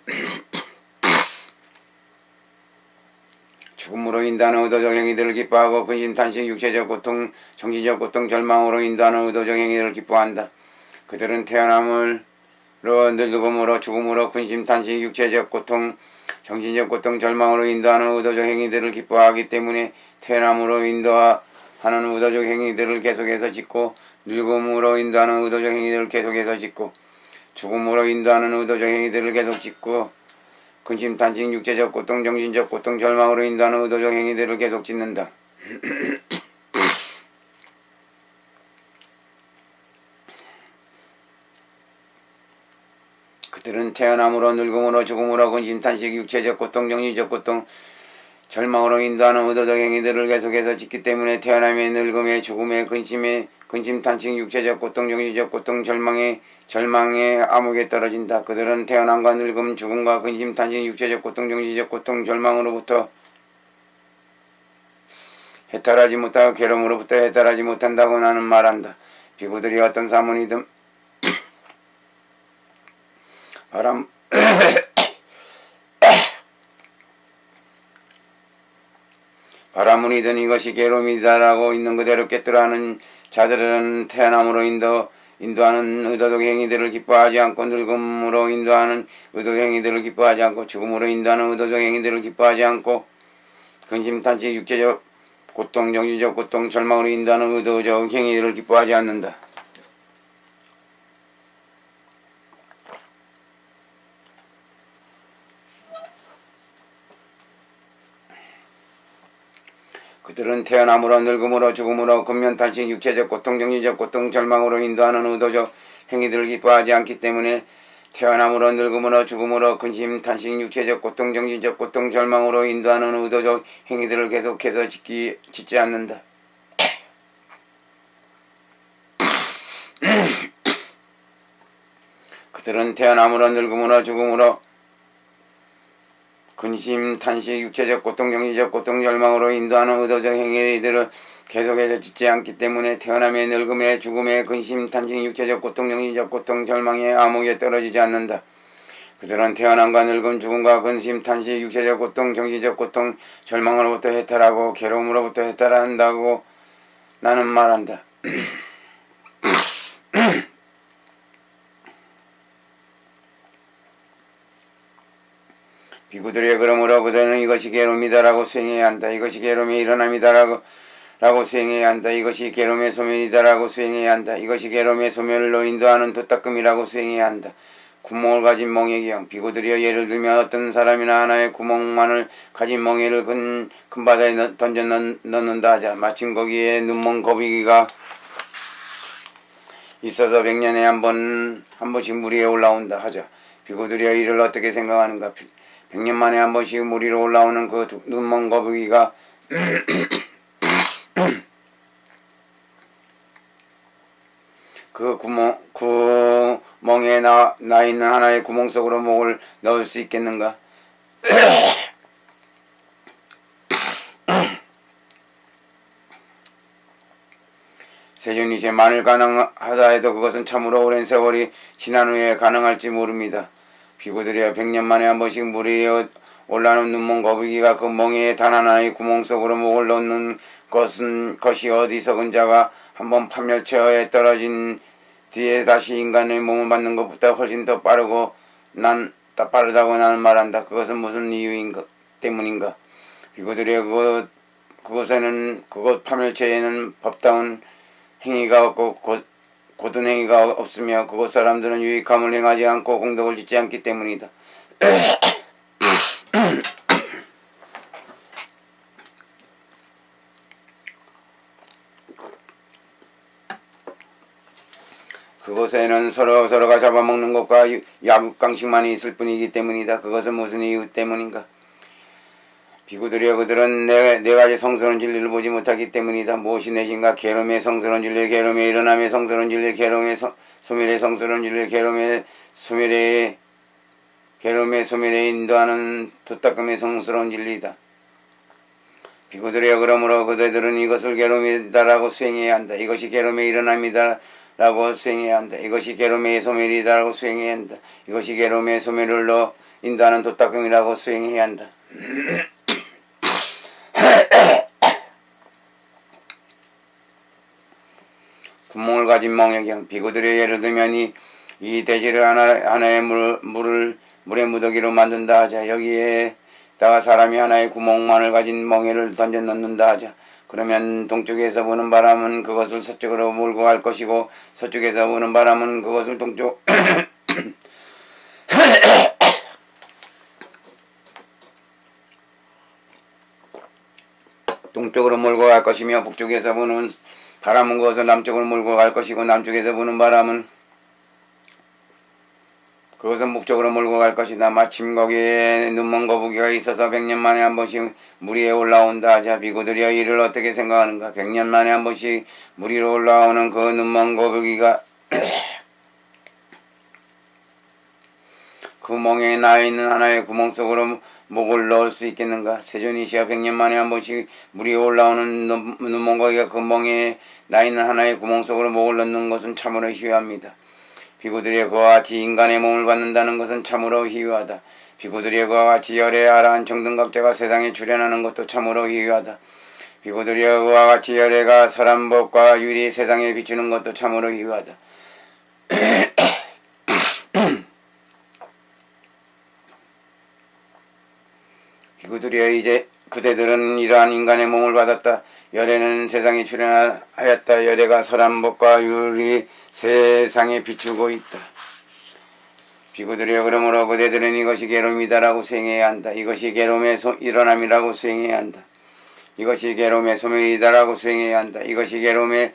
죽음으로 인도하는 의도적 행위들을 기뻐하고 근심, 탄식, 육체적 고통, 정신적 고통, 절망으로 인도하는 의도적 행위들을 기뻐한다. 그들은 태어남으로 늙음으로 죽음으로 근심, 탄식, 육체적 고통, 정신적 고통, 절망으로 인도하는 의도적 행위들을 기뻐하기 때문에 태어남으로 인도하는 의도적 행위들을 계속해서 짓고 늙음으로 인도하는 의도적 행위들을 계속해서 짓고 죽음으로 인도하는 의도적 행위들을 계속 짓고 근심, 탄식, 육체적 고통, 정신적 고통, 절망으로 인도하는 의도적 행위들을 계속 짓는다. 그들은 태어남으로 늙음으로 죽음으로 근심, 탄식, 육체적 고통, 정신적 고통, 절망으로 인도하는 의도적 행위들을 계속해서 짓기 때문에 태어남의 늙음에 죽음에 근심, 탄식, 육체적 고통, 정신적 고통, 절망의 암흑에 떨어진다. 그들은 태어남과 늙음, 죽음과 근심, 탄식, 육체적 고통, 정신적 고통, 절망으로부터 해탈하지 못하고 괴로움으로부터 해탈하지 못한다고 나는 말한다. 비구들이 어떤 사문이든 바라문이든 이것이 괴로움이다라고 있는 그대로 깨뜨려하는 자들은 태어남으로 인도하는 의도적 행위들을 기뻐하지 않고 늙음으로 인도하는 의도적 행위들을 기뻐하지 않고 죽음으로 인도하는 의도적 행위들을 기뻐하지 않고 근심, 탄식, 육체적 고통, 정신적 고통, 절망으로 인도하는 의도적 행위들을 기뻐하지 않는다. 그들은 태어남으로 늙음으로 죽음으로 근면, 탄식, 육체적 고통, 정신적 고통, 절망으로 인도하는 의도적 행위들을 기뻐하지 않기 때문에 태어남으로 늙음으로 죽음으로 근심, 탄식, 육체적 고통, 정신적 고통, 절망으로 인도하는 의도적 행위들을 계속해서 짓지 않는다. 그들은 태어남으로 늙음으로 죽음으로 근심, 탄식, 육체적 고통, 정신적 고통, 절망으로 인도하는 의도적 행위들을 계속해서 짓지 않기 때문에 태어남의 늙음에 죽음에 근심, 탄식, 육체적 고통, 정신적 고통, 절망의 암흑에 떨어지지 않는다. 그들은 태어남과 늙음, 죽음과 근심, 탄식, 육체적 고통, 정신적 고통, 절망으로부터 해탈하고 괴로움으로부터 해탈한다고 나는 말한다. 비구들의 그러므로 그들은 이것이 괴로움이다라고 수행해야 한다. 이것이 괴로움의 일어남이다라고 수행해야 한다. 이것이 괴로움의 소멸이다라고 수행해야 한다. 이것이 괴로움의 소멸로 인도하는 도닦음이라고 수행해야 한다. 구멍을 가진 멍에의 형 비구들이여 예를 들면 어떤 사람이나 하나의 구멍만을 가진 멍에를 큰 바다에 던져 넣는다 하자. 마침 거기에 눈먼 거북이가 있어서 100년에 한 번씩 물 위에 올라온다 하자. 비구들이여 이를 어떻게 생각하는가? 100년 만에 한 번씩 물 위로 올라오는 그 눈먼 거북이가 구멍에 나 있는 하나의 구멍 속으로 목을 넣을 수 있겠는가? 세존이제 만일 가능하다 해도 그것은 참으로 오랜 세월이 지난 후에 가능할지 모릅니다. 비구들이여 100년 만에 한 번씩 물이 올라오는 눈먼 거북이가 그 멍에에 단 하나의 구멍 속으로 목을 넣는 것이 어디서 자가 한번 파멸체어에 떨어진 뒤에 다시 인간의 몸을 받는 것보다 훨씬 더 빠르다고 나는 말한다. 그것은 무슨 이유인가 때문인가? 비구들이여 그곳 파멸체에는 법다운 행위가 없고 고든 행위가 없으며 그곳 사람들은 유익함을 행하지 않고 공덕을 짓지 않기 때문이다. 그곳에는 서로가 잡아먹는 것과 야국강식만이 있을 뿐이기 때문이다. 그것은 무슨 이유 때문인가? 비구들이여 그들은 네 가지 성스러운 진리를 보지 못하기 때문이다. 무엇이 넷인가? 계름의 성스러운 진리, 계름의 일어남의 성스러운 진리, 계름의 소멸의 성스러운 진리, 계름의 소멸에 인도하는 도닦음의 성스러운 진리이다. 비구들이여 그러므로 그대들은 이것을 계름이다라고 수행해야 한다. 이것이 계름의 일어남이다라고 수행해야 한다. 이것이 계름의 소멸이다라고 수행해야 한다. 이것이 계름의 소멸을 인도하는 도닦음이라고 수행해야 한다. 구멍을 가진 멍에경 비구들의 예를 들면 이 대지를 하나의 물의 무더기로 만든다 하자. 여기에다가 사람이 하나의 구멍만을 가진 멍에를 던져 넣는다 하자. 그러면 동쪽에서 부는 바람은 그것을 서쪽으로 몰고 갈 것이고 서쪽에서 부는 바람은 그것을 동쪽으로 몰고 갈 것이며 북쪽에서 부는 바람은 그것을 남쪽으로 몰고 갈 것이고 남쪽에서 부는 바람은 그것은 북쪽으로 몰고 갈 것이다. 마침 거기에 눈먼 거북이가 있어서 100년 만에 한 번씩 물 위에 올라온다 하자. 비구들이여 이를 어떻게 생각하는가? 100년 만에 한 번씩 물 위로 올라오는 그 눈먼 거북이가 그 멍에 나 있는 하나의 구멍 속으로 목을 넣을 수 있겠는가? 세존이시여 100년 만에 한 번씩 물이 올라오는 눈먼 거북이가 그 멍에 나 있는 하나의 구멍 속으로 목을 넣는 것은 참으로 희유합니다. 비구들의 그와 같이 인간의 몸을 받는다는 것은 참으로 희유하다. 비구들의 그와 같이 열의 아라한 정등각자가 세상에 출현하는 것도 참으로 희유하다. 비구들의 그와 같이 열애가 설한 법과 유리 세상에 비추는 것도 참으로 희유하다. 비구들이여 이제 그대들은 이러한 인간의 몸을 받았다. 열애는 세상에 출현하였다. 열애가 설한 법과 유리 세상에 비추고 있다. 비구들이여 그러므로 그대들은 이것이 계름이다라고 수행해야 한다. 이것이 계름의 일어남이라고 수행해야 한다. 이것이 계름의 소멸이다라고 수행해야 한다. 이것이 계름의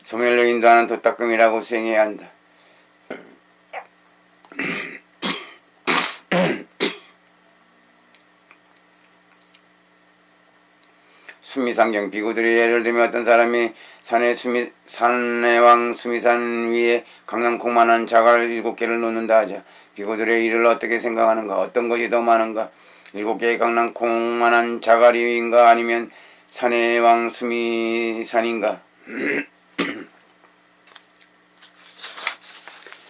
소멸로 인도하는 도닦음이라고 수행해야 한다. 수미상경 비구들이 예를 들면 어떤 사람이 산의 왕 수미산 위에 강낭콩만한 자갈 7개를 놓는다 하자. 비구들의 이를 어떻게 생각하는가? 어떤 것이 더 많은가? 7개의 강낭콩만한 자갈이인가? 아니면 산의 왕 수미산인가?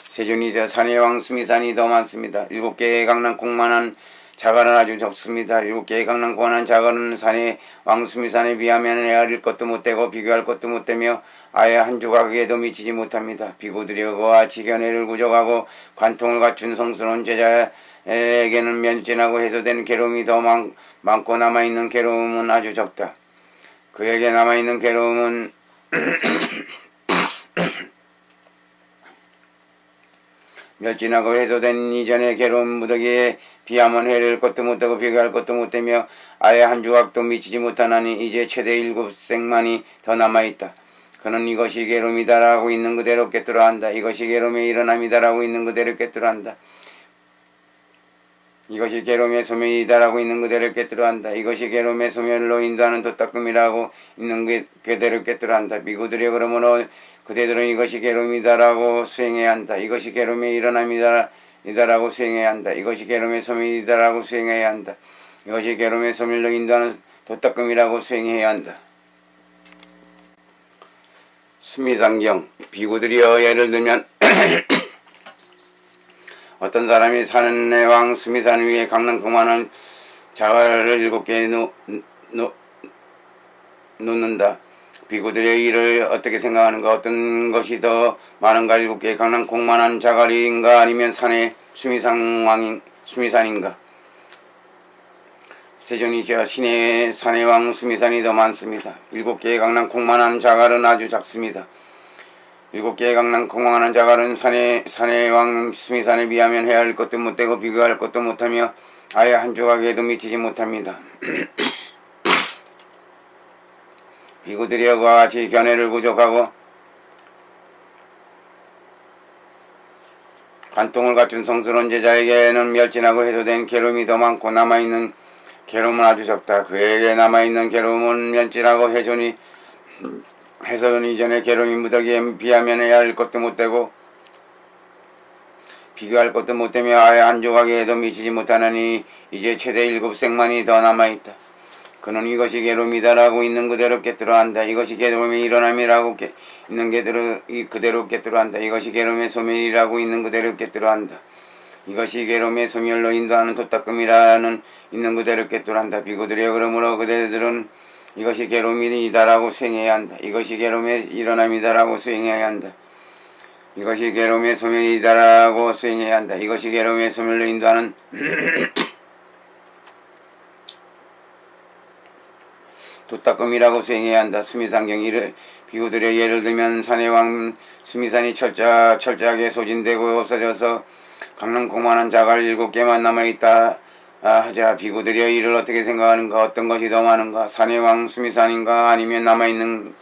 세존이자 산의 왕 수미산이 더 많습니다. 7개의 강낭콩만한 자갈은 아주 적습니다. 7개의 강낭콩만한 자갈은 산의 왕수미산에 비하면 헤아릴 것도 못되고 비교할 것도 못되며 아예 한 조각에도 미치지 못합니다. 비구들이여 그와 지견해를 구족하고 관통을 갖춘 성스러운 제자에게는 면진하고 해소된 괴로움이 더 많고 남아있는 괴로움은 아주 적다. 그에게 남아있는 괴로움은 멸진하고 해소된 이전의 괴로운 무더기에 비하면 해릴 것도 못하고 비교할 것도 못되며 아예 한 조각도 미치지 못하나니 이제 최대 7생만이 더 남아있다. 그는 이것이 괴로움이다라고 있는 그대로 꿰뚫어 한다. 이것이 괴로움의 일어남이다라고 있는 그대로 꿰뚫어 한다. 이것이 괴로움의 소멸이다라고 있는 그대로 꿰뚫어 한다. 이것이 괴로움의 소멸로 인도하는 도닦음이라고 있는 그대로 꿰뚫어 한다. 비구들이 그러므로 그대들은 이것이 괴로움이다라고 수행해야 한다. 이것이 괴로움의 일어남이다라고 수행해야 한다. 이것이 괴로움의 소멸이다라고 수행해야 한다. 이것이 괴로움의 소멸로 인도하는 도닦음이라고 수행해야 한다. 수미상경 비구들이여 예를 들면 어떤 사람이 산의 왕 수미산 위에 강릉 그만한 자갈을 7개 놓는다. 비구들의 일을 어떻게 생각하는가? 어떤 것이 더 많은가? 7개의 강남 공만한 자갈인가? 아니면 산의 수미산인가? 세존이자 신의 산의 왕 수미산이 더 많습니다. 7개의 강남 공만한 자갈은 아주 작습니다. 7개의 강남 공만한 자갈은 산의 왕 수미산에 비하면 해야 할 것도 못되고 비교할 것도 못하며 아예 한 조각에도 미치지 못합니다. 비구들이 그와 같이 견해를 부족하고 관통을 갖춘 성스러운 제자에게는 멸진하고 해소된 괴로움이 더 많고 남아있는 괴로움은 아주 적다. 그에게 남아있는 괴로움은 멸진하고 해소된 이전의 괴로움이 무더기에 비하면 해야 할 것도 못되고 비교할 것도 못되며 아예 한 조각에도 미치지 못하느니 이제 최대 7생만이 더 남아있다. 그는 이것이 괴로움이다라고 있는 그대로 깨뜨려 한다. 이것이 괴로움의 일어남이라고 있는 그대로 깨뜨려 한다. 이것이 괴로움의 소멸이라고 있는 그대로 깨뜨려 한다. 이것이 괴로움의 소멸로 인도하는 도닦음이라는 있는 그대로 깨뜨려 한다. 비구들이여 그러므로 그대들은 이것이 괴로움이다라고 수행해야 한다. 이것이 괴로움의 일어남이다라고 수행해야 한다. 이것이 괴로움의 소멸이다라고 수행해야 한다. 이것이 괴로움의 소멸로 인도하는 도닦음이라고 수행해야 한다. 수미상경 비구들의 예를 들면 산의 왕 수미산이 철저하게 소진되고 없어져서 강릉 공만한 자갈 7개만 남아있다. 자 비구들이여 이를 어떻게 생각하는가? 어떤 것이 더 많은가? 산의 왕 수미산인가? 아니면 남아있는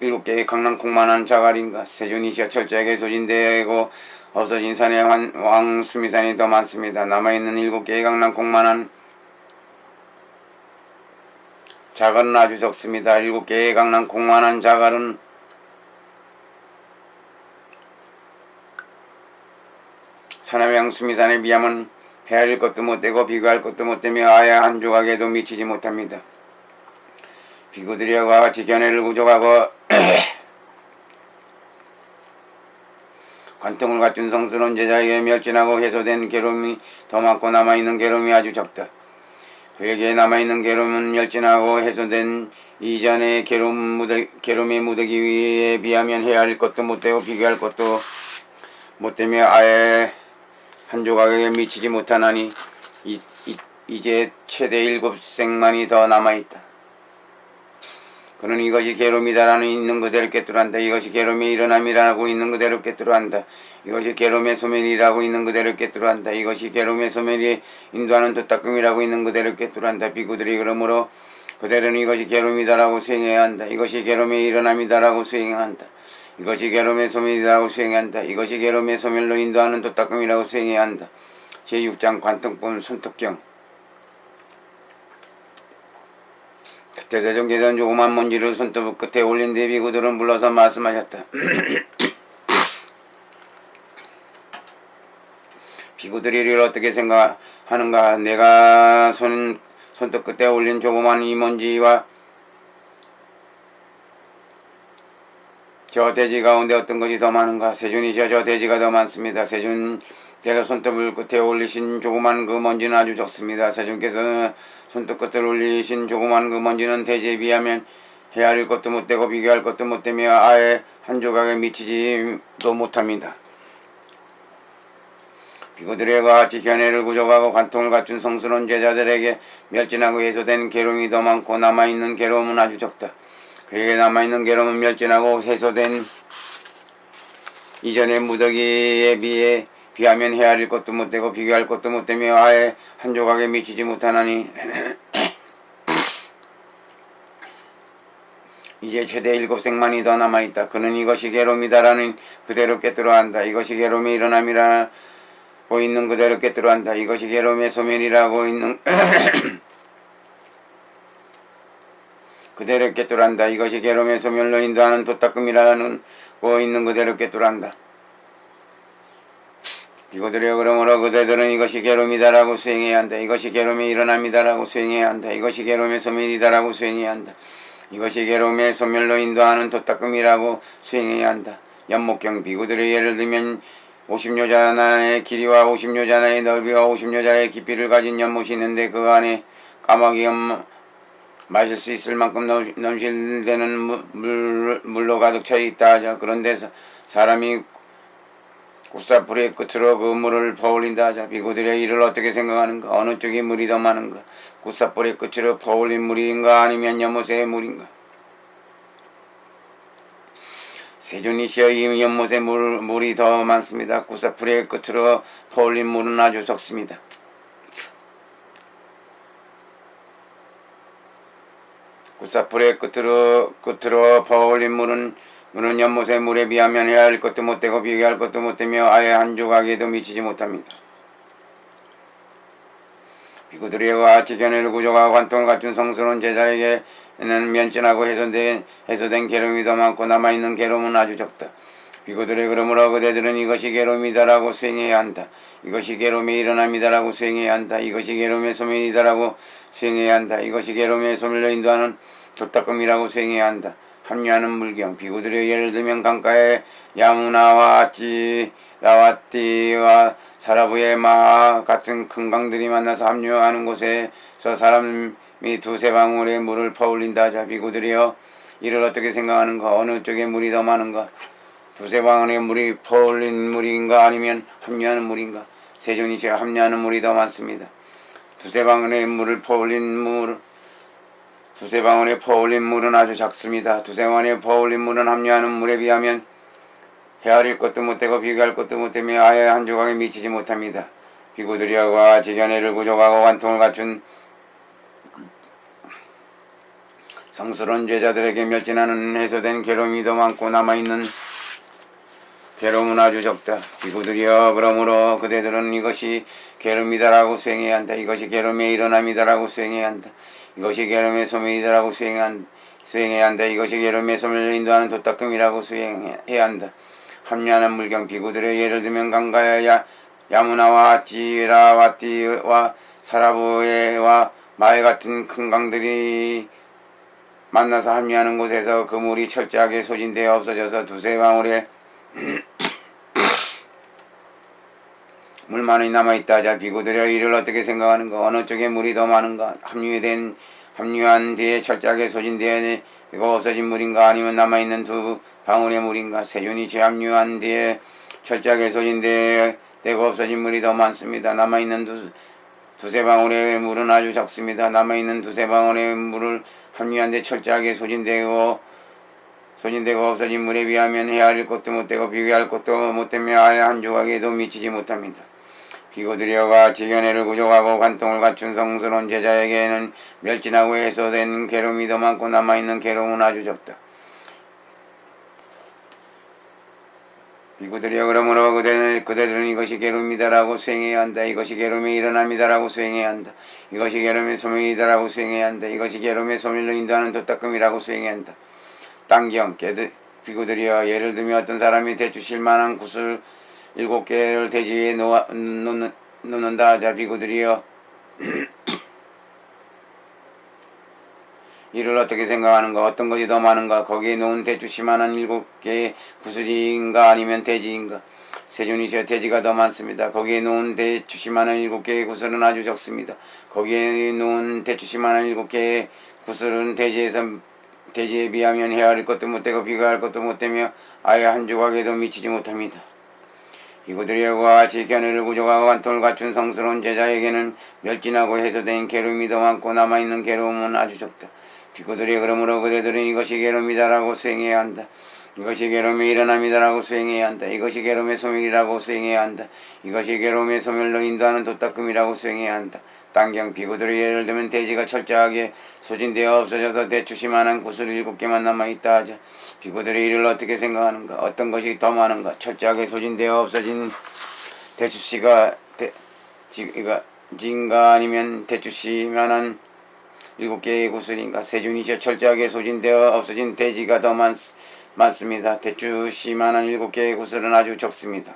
7개의 강남 공만한 자갈인가? 세존이시여 철저하게 소진되고 없어진 산의 왕 수미산이 더 많습니다. 남아있는 7개의 강남 공만한 자갈은 아주 적습니다. 7개의 강남 공만한 자갈은 산의 왕 수미산에 비하면 헤아릴 것도 못되고 비교할 것도 못되며 아예 한 조각에도 미치지 못합니다. 비구들이와 같이 견해를 부족하고 관통을 갖춘 성스러운 제자에게 멸진하고 해소된 괴로움이 더 많고 남아있는 괴로움이 아주 적다. 그에게 남아있는 괴로움은 멸진하고 해소된 이전의 괴로움의 무더기에 비하면 헤아릴 것도 못되고 비교할 것도 못되며 아예 한 조각에 미치지 못하나니 이제 최대 7생만이 더 남아있다. 그는 이것이 괴로움이다라는 있는 그대로 깨뜨려 한다. 이것이 괴로움의 일어남이라고 있는 그대로 깨뜨려 한다. 이것이 괴로움의 소멸이라고 있는 그대로 깨뜨려 한다. 이것이 괴로움의 소멸이 인도하는 도닦음이라고 있는 그대로 깨뜨려 한다. 비구들이 그러므로 그대로는 이것이 괴로움이다라고 수행해야 한다. 이것이 괴로움의 일어남이다라고 수행해야 한다. 이것이 괴로움의 소멸이라고 수행해야 한다. 이것이 괴로움의 소멸로 인도하는 도닦음이라고 수행해야 한다. 제6장 관통법 손톱경 그때 대종께서는 조그만 먼지를 손톱 끝에 올린 뒤 비구들은 불러서 말씀하셨다. 비구들이 이를 어떻게 생각하는가? 내가 손톱 끝에 올린 조그만 이 먼지와 저 돼지 가운데 어떤 것이 더 많은가? 세존이시여 저 돼지가 더 많습니다. 세존께서 손톱을 끝에 올리신 조그만 그 먼지는 아주 적습니다. 세존께서 손톱 끝을 올리신 조그만 그 먼지는 돼지에 비하면 헤아릴 것도 못되고 비교할 것도 못되며 아예 한 조각에 미치지도 못합니다. 비구들과 같이 견해를 부족하고 관통을 갖춘 성스러운 제자들에게 멸진하고 해소된 괴로움이 더 많고 남아있는 괴로움은 아주 적다. 그에게 남아있는 괴로움은 멸진하고 해소된 이전의 무더기에 비하면 헤아릴 것도 못되고 비교할 것도 못되며 아예 한 조각에 미치지 못하나니 이제 최대 7생만이 더 남아있다. 그는 이것이 괴로움이다라는 그대로 깨뜨려 한다. 이것이 괴로움의 일어남이라고 있는 그대로 깨뜨려 한다. 이것이 괴로움의 소멸이라고 있는 그대로 꿰뚫한다. 이것이 괴로움의 소멸로 인도하는 도닦음이라는 거 있는 그대로 꿰뚫한다. 비고들여 그러므로 그대들은 이것이 괴로움이다라고 수행해야 한다. 이것이 괴로움의 일어남이다라고 수행해야 한다. 이것이 괴로움의 소멸이다라고 수행해야 한다. 이것이 괴로움의 소멸로 인도하는 도닦음이라고 수행해야 한다. 연목경 비구들의 예를 들면 50요자나의 길이와 50요자나의 넓이와 50요자의 깊이를 가진 연못이 있는데 그 안에 까마귀가 마실 수 있을 만큼 넘실대는 물로 가득 차 있다 하자. 그런데 사람이 꽃사풀의 끝으로 그 물을 퍼올린다 하자. 비구들의 이를 어떻게 생각하는가? 어느 쪽이 물이 더 많은가? 꽃사풀의 끝으로 퍼올린 물인가 아니면 연못의 물인가? 세존이시여 이 연못의 물이 더 많습니다. 꽃사풀의 끝으로 퍼올린 물은 아주 적습니다. 꽃사풀의 끝으로 퍼올린 물은 연못의 물에 비하면 해야 할 것도 못되고 비교할 것도 못되며 아예 한 조각에도 미치지 못합니다. 비구들이와 같이 견해를 구조하고 관통을 갖춘 성스러운 제자에게는 면전하고 해소된 괴로움이 더 많고 남아있는 괴로움은 아주 적다. 비구들의 그러므로 그대들은 이것이 괴로움이다라고 수행해야 한다. 이것이 괴로움의 일어남이다라고 수행해야 한다. 이것이 괴로움의 소멸이다라고 수행해야 한다. 이것이 괴로움의 소멸로 인도하는 도닦음이라고 수행해야 한다. 합류하는 물경 비구들의 예를 들면 강가에 야무나와 지라와띠와 사라부의 마하 같은 큰 강들이 만나서 합류하는 곳에서 사람이 두세 방울의 물을 퍼올린다 하자. 비구들이여 이를 어떻게 생각하는가? 어느 쪽에 물이 더 많은가? 두세 방울의 물이 퍼올린 물인가 아니면 합류하는 물인가? 세존이시여 합류하는 물이 더 많습니다. 두세 방울의 물을 퍼올린 두세 방울에 퍼올린 물은 아주 작습니다. 두세 방울에 퍼올린 물은 합류하는 물에 비하면 헤아릴 것도 못되고 비교할 것도 못되며 아예 한 조각에 미치지 못합니다. 비구들이와 지견해를 구족하고 관통을 갖춘 성스러운 제자들에게 멸진하는 해소된 괴로움이 더 많고 남아있는 괴로움은 아주 적다. 비구들이여 그러므로 그대들은 이것이 괴로움이다라고 수행해야 한다. 이것이 괴로움의 일어남이다라고 수행해야 한다. 이것이 괴로움의 소멸이다라고 수행해야 한다. 이것이 괴로움의 소멸을 인도하는 도닦음이라고 수행해야 한다. 합류하는 물경 비구들의 예를 들면 강가야 야무나와 지라와띠와 사라부에와 마에 같은 큰 강들이 만나서 합류하는 곳에서 그 물이 철저하게 소진되어 없어져서 두세 방울의 물만이 남아있다 하자. 비구들여 이를 어떻게 생각하는가? 어느 쪽에 물이 더 많은가? 합류한 뒤에 철저하게 소진되어 없어진 물인가? 아니면 남아있는 두 방울의 물인가? 세존이 재합류한 뒤에 철저하게 소진되어 없어진 물이 더 많습니다. 남아있는 두세 방울의 물은 아주 적습니다. 남아있는 두세 방울의 물을 합류한 뒤에 철저하게 소진되고 없어진 물에 비하면 헤아릴 것도 못되고 비교할 것도 못되며 아예 한 조각에도 미치지 못합니다. 비구들여가 지견해를 구족하고 관통을 갖춘 성스러운 제자에게는 멸진하고 해소된 괴로움이 더 많고 남아있는 괴로움은 아주 적다. 비구들여 그러므로 그대들은 이것이 괴로움이다라고 수행해야 한다. 이것이 괴로움의 일어남이다라고 수행해야 한다. 이것이 괴로움의 소멸이다라고 수행해야 한다. 이것이 괴로움의 소멸로 인도하는 도닦음이라고 수행해야 한다. 땅경 비구들이여 예를 들면 어떤 사람이 대주실 만한 구슬 7개를 대지에 놓는다 하자. 비구들이여 이를 어떻게 생각하는가? 어떤 것이 더 많은가? 거기에 놓은 대주시만한 7개의 구슬인가 아니면 대지인가? 세존이시여 대지가 더 많습니다. 거기에 놓은 대주시만한 7개의 구슬은 아주 적습니다. 거기에 놓은 대주시만한 7개의 구슬은 대지에 비하면 헤아릴 것도 못되고 비교할 것도 못되며 아예 한 조각에도 미치지 못합니다. 비구들과 같이 견해를 구족하고 관통을 갖춘 성스러운 제자에게는 멸진하고 해소된 괴로움이 더 많고 남아있는 괴로움은 아주 적다. 비구들이 그러므로 그대들은 이것이 괴로움이다라고 수행해야 한다. 이것이 괴로움의 일어남이다라고 수행해야 한다. 이것이 괴로움의 소멸이라고 수행해야 한다. 이것이 괴로움의 소멸로 인도하는 도닦음이라고 수행해야 한다. 땅경 비구들의 예를 들면 대지가 철저하게 소진되어 없어져서 대추시만한 구슬 7개만 남아있다 하자. 비구들의 이를 어떻게 생각하는가? 어떤 것이 더 많은가? 철저하게 소진되어 없어진 대추씨가 진가 아니면 대추씨만한 일곱 개의 구슬인가. 세준이시여 철저하게 소진되어 없어진 대지가 더 많습니다. 대추씨만한 일곱 개의 구슬은 아주 적습니다.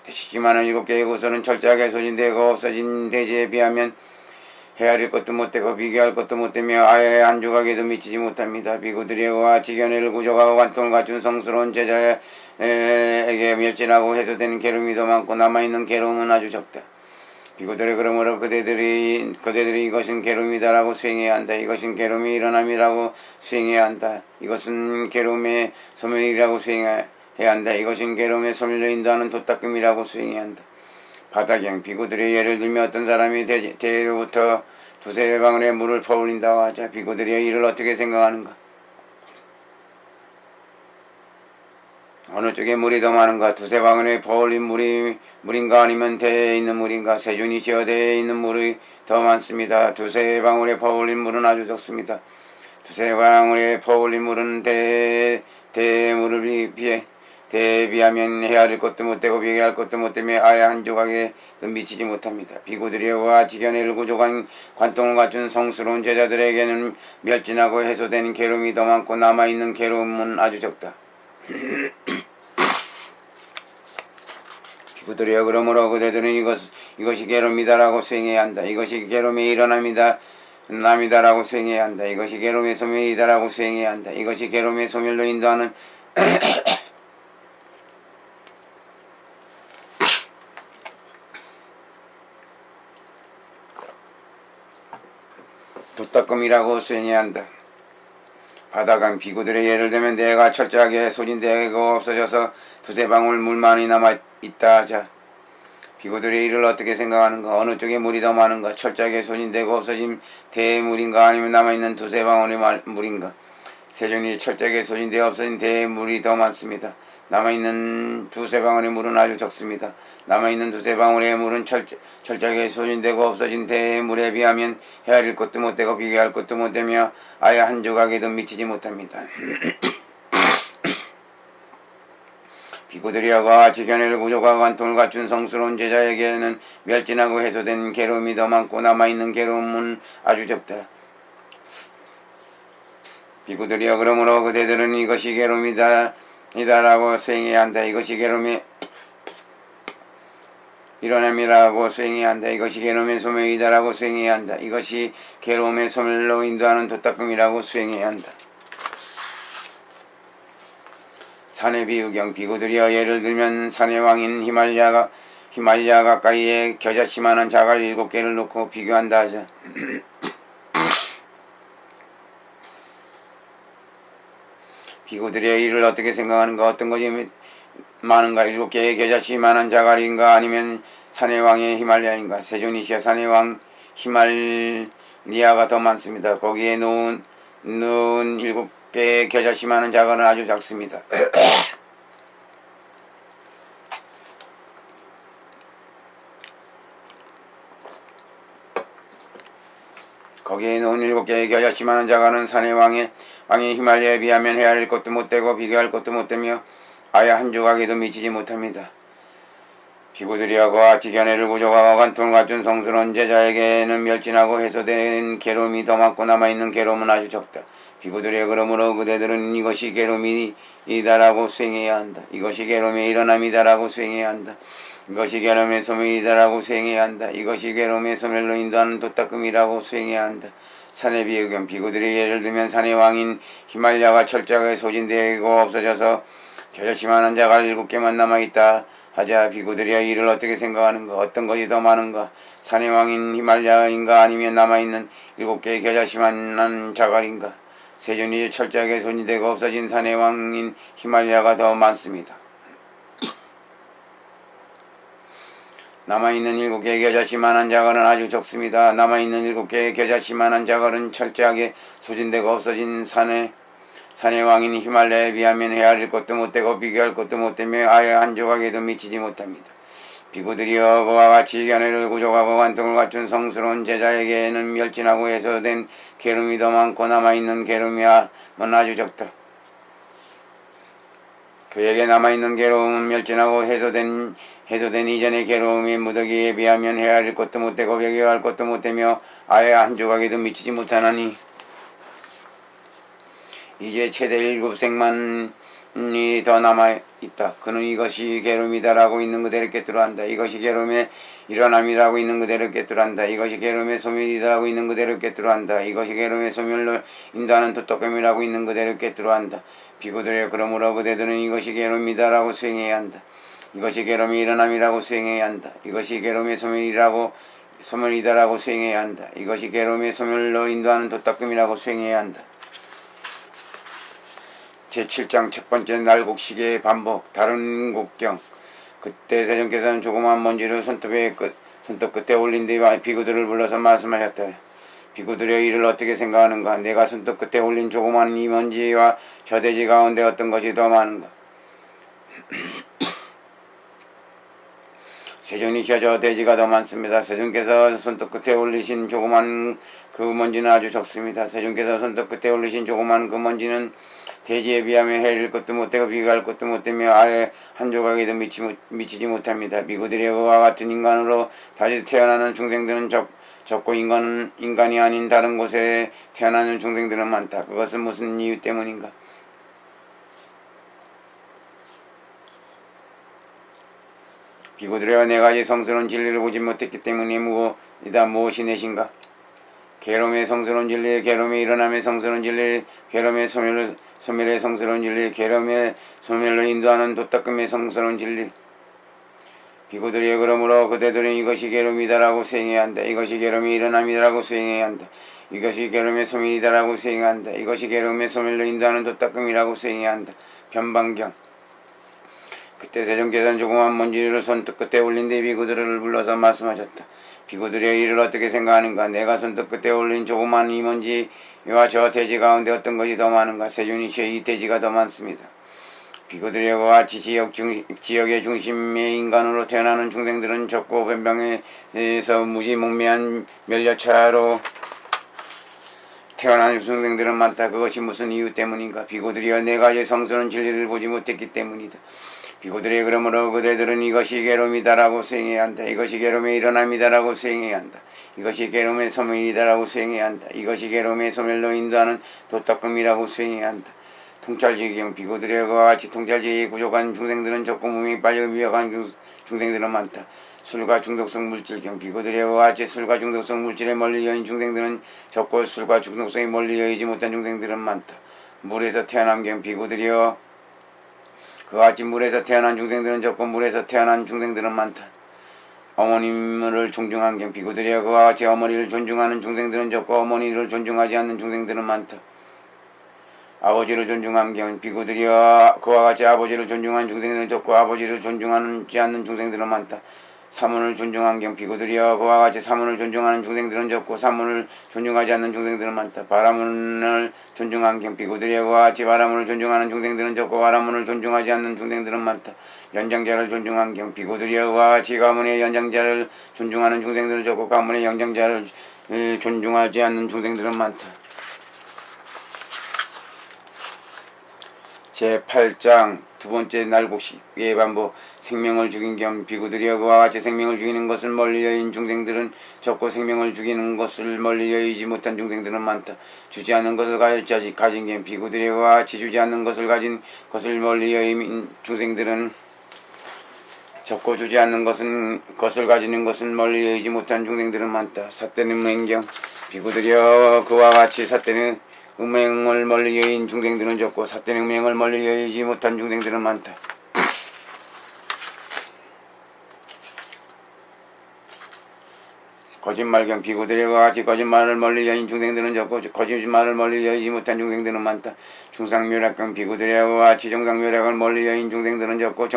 대추씨만한 일곱 개의 구슬은 철저하게 소진되고 없어진 대지에 비하면 헤아릴 것도 못되고 비교할 것도 못되며 아예 한 조각에도 미치지 못합니다. 비구들이와 지견해를 구족하고 관통을 갖춘 성스러운 제자에게 멸진하고 해소되는 괴로움이 더 많고 남아있는 괴로움은 아주 적다. 비구들이 그러므로 그대들이 이것은 괴로움이다라고 수행해야 한다. 이것은 괴로움의 일어남이라고 수행해야 한다. 이것은 괴로움의 소멸이라고 수행해야 한다. 이것은 괴로움의 소멸로 인도하는 도닦음이라고 수행해야 한다. 바닥양 비구들이 예를 들면 어떤 사람이 대로부터 두세 방울의 물을 퍼올린다고 하자. 비구들이 이를 어떻게 생각하는가? 어느 쪽에 물이 더 많은가? 두세 방울에 퍼올린 물인가 아니면 대에 있는 물인가? 세준이 지어대에 있는 물이 더 많습니다. 두세 방울에 퍼올린 물은 아주 적습니다. 두세 방울에 퍼올린 물은 대의 물을 비하면 헤아릴 것도 못되고 비교할 것도 못되며 아예 한 조각에 미치지 못합니다. 비구들이와 지견해를 구족한 관통을 갖춘 성스러운 제자들에게는 멸진하고 해소되는 괴로움이 더 많고 남아있는 괴로움은 아주 적다. 비구들이여 그러므로 그대들은 이것이 괴로움이다라고 수행해야 한다. 이것이 괴로움의 일어남이다라고 수행해야 한다. 이것이 괴로움의 소멸이다라고 수행해야 한다. 이것이 괴로움의 소멸로 인도하는 도닦음이라고 수행해야 한다. 바다강 비구들의 예를 들면 내가 철저하게 소진되고 없어져서 두세 방울 물만이 남아있다 하자. 비구들의 일을 어떻게 생각하는가? 어느 쪽에 물이 더 많은가? 철저하게 소진되고 없어진 대의 물인가 아니면 남아있는 두세 방울의 물인가? 세존이 철저하게 소진되어 없어진 대의 물이 더 많습니다. 남아있는 두세 방울의 물은 아주 적습니다. 남아있는 두세 방울의 물은 철저하게 소진되고 없어진 대의 물에 비하면 헤아릴 것도 못되고 비교할 것도 못되며 아예 한 조각에도 미치지 못합니다. 비구들이와 지견해를 구족하고 관통을 갖춘 성스러운 제자에게는 멸진하고 해소된 괴로움이 더 많고 남아있는 괴로움은 아주 적다. 비구들이여 그러므로 그대들은 이것이 괴로움이다라고 수행해야 한다. 이것이 괴로움의 일어남이라고 수행해야 한다. 이것이 괴로움의 소멸이다라고 수행해야 한다. 이것이 괴로움의 소멸로 인도하는 도닦음이라고 수행해야 한다. 산의 비유경 비구들이여 예를 들면 산의 왕인 히말야 가까이에 겨자씨만한 자갈 7개를 놓고 비교한다 하자. 비구들의 일을 어떻게 생각하는가? 어떤 것이 많은가? 7개의 겨자씨만한 자갈인가 아니면 산의 왕의 히말야인가? 세존이시여 산의 왕 히말리아가 더 많습니다. 거기에 놓은 7개의 겨자씨만한 자갈은 아주 작습니다. 거기에 놓은 7개의 겨자씨만한 자갈은 산의 왕의 히말리아에 비하면 헤아릴 것도 못되고 비교할 것도 못되며 아예 한 조각에도 미치지 못합니다. 비구들이하고 지견해를 구족하고 관통을 갖춘 성스러운 제자에게는 멸진하고 해소된 괴로움이 더 많고 남아있는 괴로움은 아주 적다. 비구들이여 그러므로 그대들은 이것이 괴로움이다라고 수행해야 한다. 이것이 괴로움의 일어남이다라고 수행해야 한다. 이것이 괴로움의 소멸이다라고 수행해야 한다. 이것이 괴로움의 소멸로 인도하는 도닦음이라고 수행해야 한다. 산의 비유경 비구들이 예를 들면 산의 왕인 히말야가 철저하게 소진되고 없어져서 겨자씨만한 자갈 7개만 남아있다 하자. 비구들이야 이를 어떻게 생각하는가? 어떤 것이 더 많은가? 산의 왕인 히말야인가 아니면 남아있는 7개의 겨자씨만한 자갈인가? 세존이 철저하게 소진되고 없어진 산의 왕인 히말야가 더 많습니다. 남아있는 7개의 겨자씨만한 자갈은 아주 적습니다. 남아있는 7개의 겨자씨만한 자갈은 철저하게 소진되고 없어진 산의 왕인 히말라야에 비하면 헤아릴 것도 못되고 비교할 것도 못되며 아예 한 조각에도 미치지 못합니다. 비구들이여 그와 같이 견해를 구족하고 관통을 갖춘 성스러운 제자에게는 멸진하고 해소된 괴로움이 더 많고 남아있는 괴로움이 아주 적다. 그에게 남아있는 괴로움은 멸진하고 해소된 이전의 괴로움이 무더기에 비하면 헤아릴 것도 못되고 비교할 것도 못되며 아예 한 조각에도 미치지 못하나니 이제 최대 7색만이 더 남아있다. 그는 이것이 괴로움이다라고 있는 그대로 깨뜨려 한다. 이것이 괴로움의 일어남이라고 있는 그대로 깨뜨려 한다. 이것이 괴로움의 소멸이다라고 있는 그대로 깨뜨려 한다. 이것이 괴로움의 소멸로 인도하는 도떡감이라고 있는 그대로 깨뜨려 한다. 비구들여 그러므로 그대들은 이것이 괴로움이다라고 수행해야 한다. 이것이 괴로움의 일어남이라고 수행해야 한다. 이것이 괴로움의 소멸이다라고 수행해야 한다. 이것이 괴로움의 소멸로 인도하는 도떡감이라고 수행해야 한다. 제7장 첫번째 날곡식의 반복. 다른 곡경. 그때 세존께서는 조그마한 먼지를 손톱 끝에 올린 뒤 비구들을 불러서 말씀하셨다. 비구들여 이를 어떻게 생각하는가? 내가 손톱 끝에 올린 조그마한 이 먼지와 저 돼지 가운데 어떤 것이 더 많은가? 세존이시여 저 돼지가 더 많습니다. 세존께서 손톱 끝에 올리신 조그만 그 먼지는 아주 적습니다. 세존께서 손톱 끝에 올리신 조그만 그 먼지는 돼지에 비하면 해릴 것도 못되고 비교할 것도 못되며 아예 한 조각에도 미치지 못합니다. 미구들의 그와 같은 인간으로 다시 태어나는 중생들은 적고 인간이 아닌 다른 곳에 태어나는 중생들은 많다. 그것은 무슨 이유 때문인가? 비구들여 네 가지 성스러운 진리를 보지 못했기 때문에 무엇이 내신가? 괴로움의 성스러운 진리, 괴로움의 일어남의 성스러운 진리, 괴로움의 소멸의 성스러운 진리, 괴로움의 소멸로 인도하는 도닦음의 성스러운 진리. 비구들이여 그러므로 그대들은 이것이 괴로움이다라고 수행해야 한다. 이것이 괴로움의 일어남이다라고 수행해야 한다. 이것이 괴로움의 소멸이다라고 수행해야 한다. 이것이 괴로움의 소멸로 인도하는 도닦음이라고 수행해야 한다. 변방경. 그때 세존께서는 조그만 먼지를 손톱 끝에 올린 뒤 비구들을 불러서 말씀하셨다. 비구들여 이를 어떻게 생각하는가? 내가 손톱 끝에 올린 조그만 이 먼지와 저 돼지 가운데 어떤 것이 더 많은가? 세존이시여 이 돼지가 더 많습니다. 비구들여 그와 같이 지역의 중심의 인간으로 태어나는 중생들은 적고 변방에서 무지몽매한 멸려차로 태어나는 중생들은 많다. 그것이 무슨 이유 때문인가? 비구들여 네 가지 성스러운 진리를 보지 못했기 때문이다. 비구들이 그러므로 그대들은 이것이 괴로움이다라고 수행해야 한다. 이것이 괴로움의 일어남이다라고 수행해야 한다. 이것이 괴로움의 소멸이다라고 수행해야 한다. 이것이 괴로움의 소멸로 인도하는 도닦음이라고 수행해야 한다. 통찰지경 비구들이 그와 같이 통찰지에 부족한 중생들은 적고 몸이 빠져 위험한 중생들은 많다. 술과 중독성 물질경 비구들이 그와 같이 술과 중독성 물질에 멀리 여인 중생들은 적고 술과 중독성이 멀리 여이지 못한 중생들은 많다. 물에서 태어남경 비구들이여 그와 같이 물에서 태어난 중생들은 적고 물에서 태어난 중생들은 많다. 어머님을 존중한 경 비구들이여 그와 같이 어머니를 존중하는 중생들은 적고 어머니를 존중하지 않는 중생들은 많다. 아버지를 존중한 경 비구들이여 그와 같이 아버지를 존중하는 중생들은 적고 아버지를 존중하지 않는 중생들은 많다. 사문을 존중한 경 비구들이여 그와 같이 사문을 존중하는 중생들은 적고 사문을 존중하지 않는 중생들은 많다. 바라문을 존중한 경 비구들이여 그와 같이 바라문을 존중하는 중생들은 적고 바라문을 존중하지 않는 중생들은 많다. 연장자를 존중한 경 비구들이여 그와 같이 가문의 연장자를 존중하는 중생들은 적고 가문의 연장자를 존중하지 않는 중생들은 많다. 제8장 두번째 날곡식의 반복. 생명을 죽인 겸 비구들이여 그와 같이 생명을 죽이는 것을 멀리 여인 중생들은 적고 생명을 죽이는 것을 멀리 여의지 못한 중생들은 많다. 주지 않는 것을 가진 겸 비구들이여 그와 같이 주지 않는 것을 가진 것을 멀리 여인 중생들은 적고 주지 않는 것을 가지는 것을 멀리 여의지 못한 중생들은 많다. 삿대는 맹경 비구들이여 그와 같이 삿대는 음행을 멀리 여인 중생들은 적고 삿된 음행을 멀리 여의지 못한 중생들은 많다. 거짓말경 비구들과 같이 거짓말을 멀리 여인 중생들은 적고 거짓말을 멀리 여의지 못한 중생들은 많다. 중상묘락경 비구들과 같이 정상묘락을 멀리 여인 중생들은 적고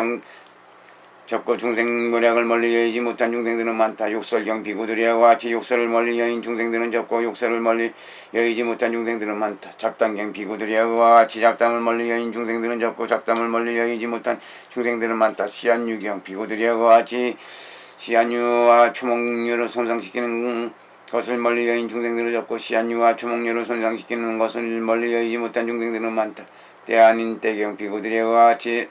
중생묘락을 멀리 여의지 못한 중생들은 많다. 욕설경 비구들이와 같이 욕설을 멀리 여인 중생들은 적고 욕설을 멀리 여의지 못한 중생들은 많다. 잡담경 비구들이와 같이 잡담을 멀리 여인 중생들은 적고 잡담을 멀리 여의지 못한 중생들은 많다. 시안유경 비구들이와 같이 시안유와 초목류를 손상시키는 것을 멀리 여인 중생들은 적고 시안유와 초목류를 손상시키는 것을 멀리 여의지 못한 중생들은 많다. 때 아닌 때경 비구들이와 같이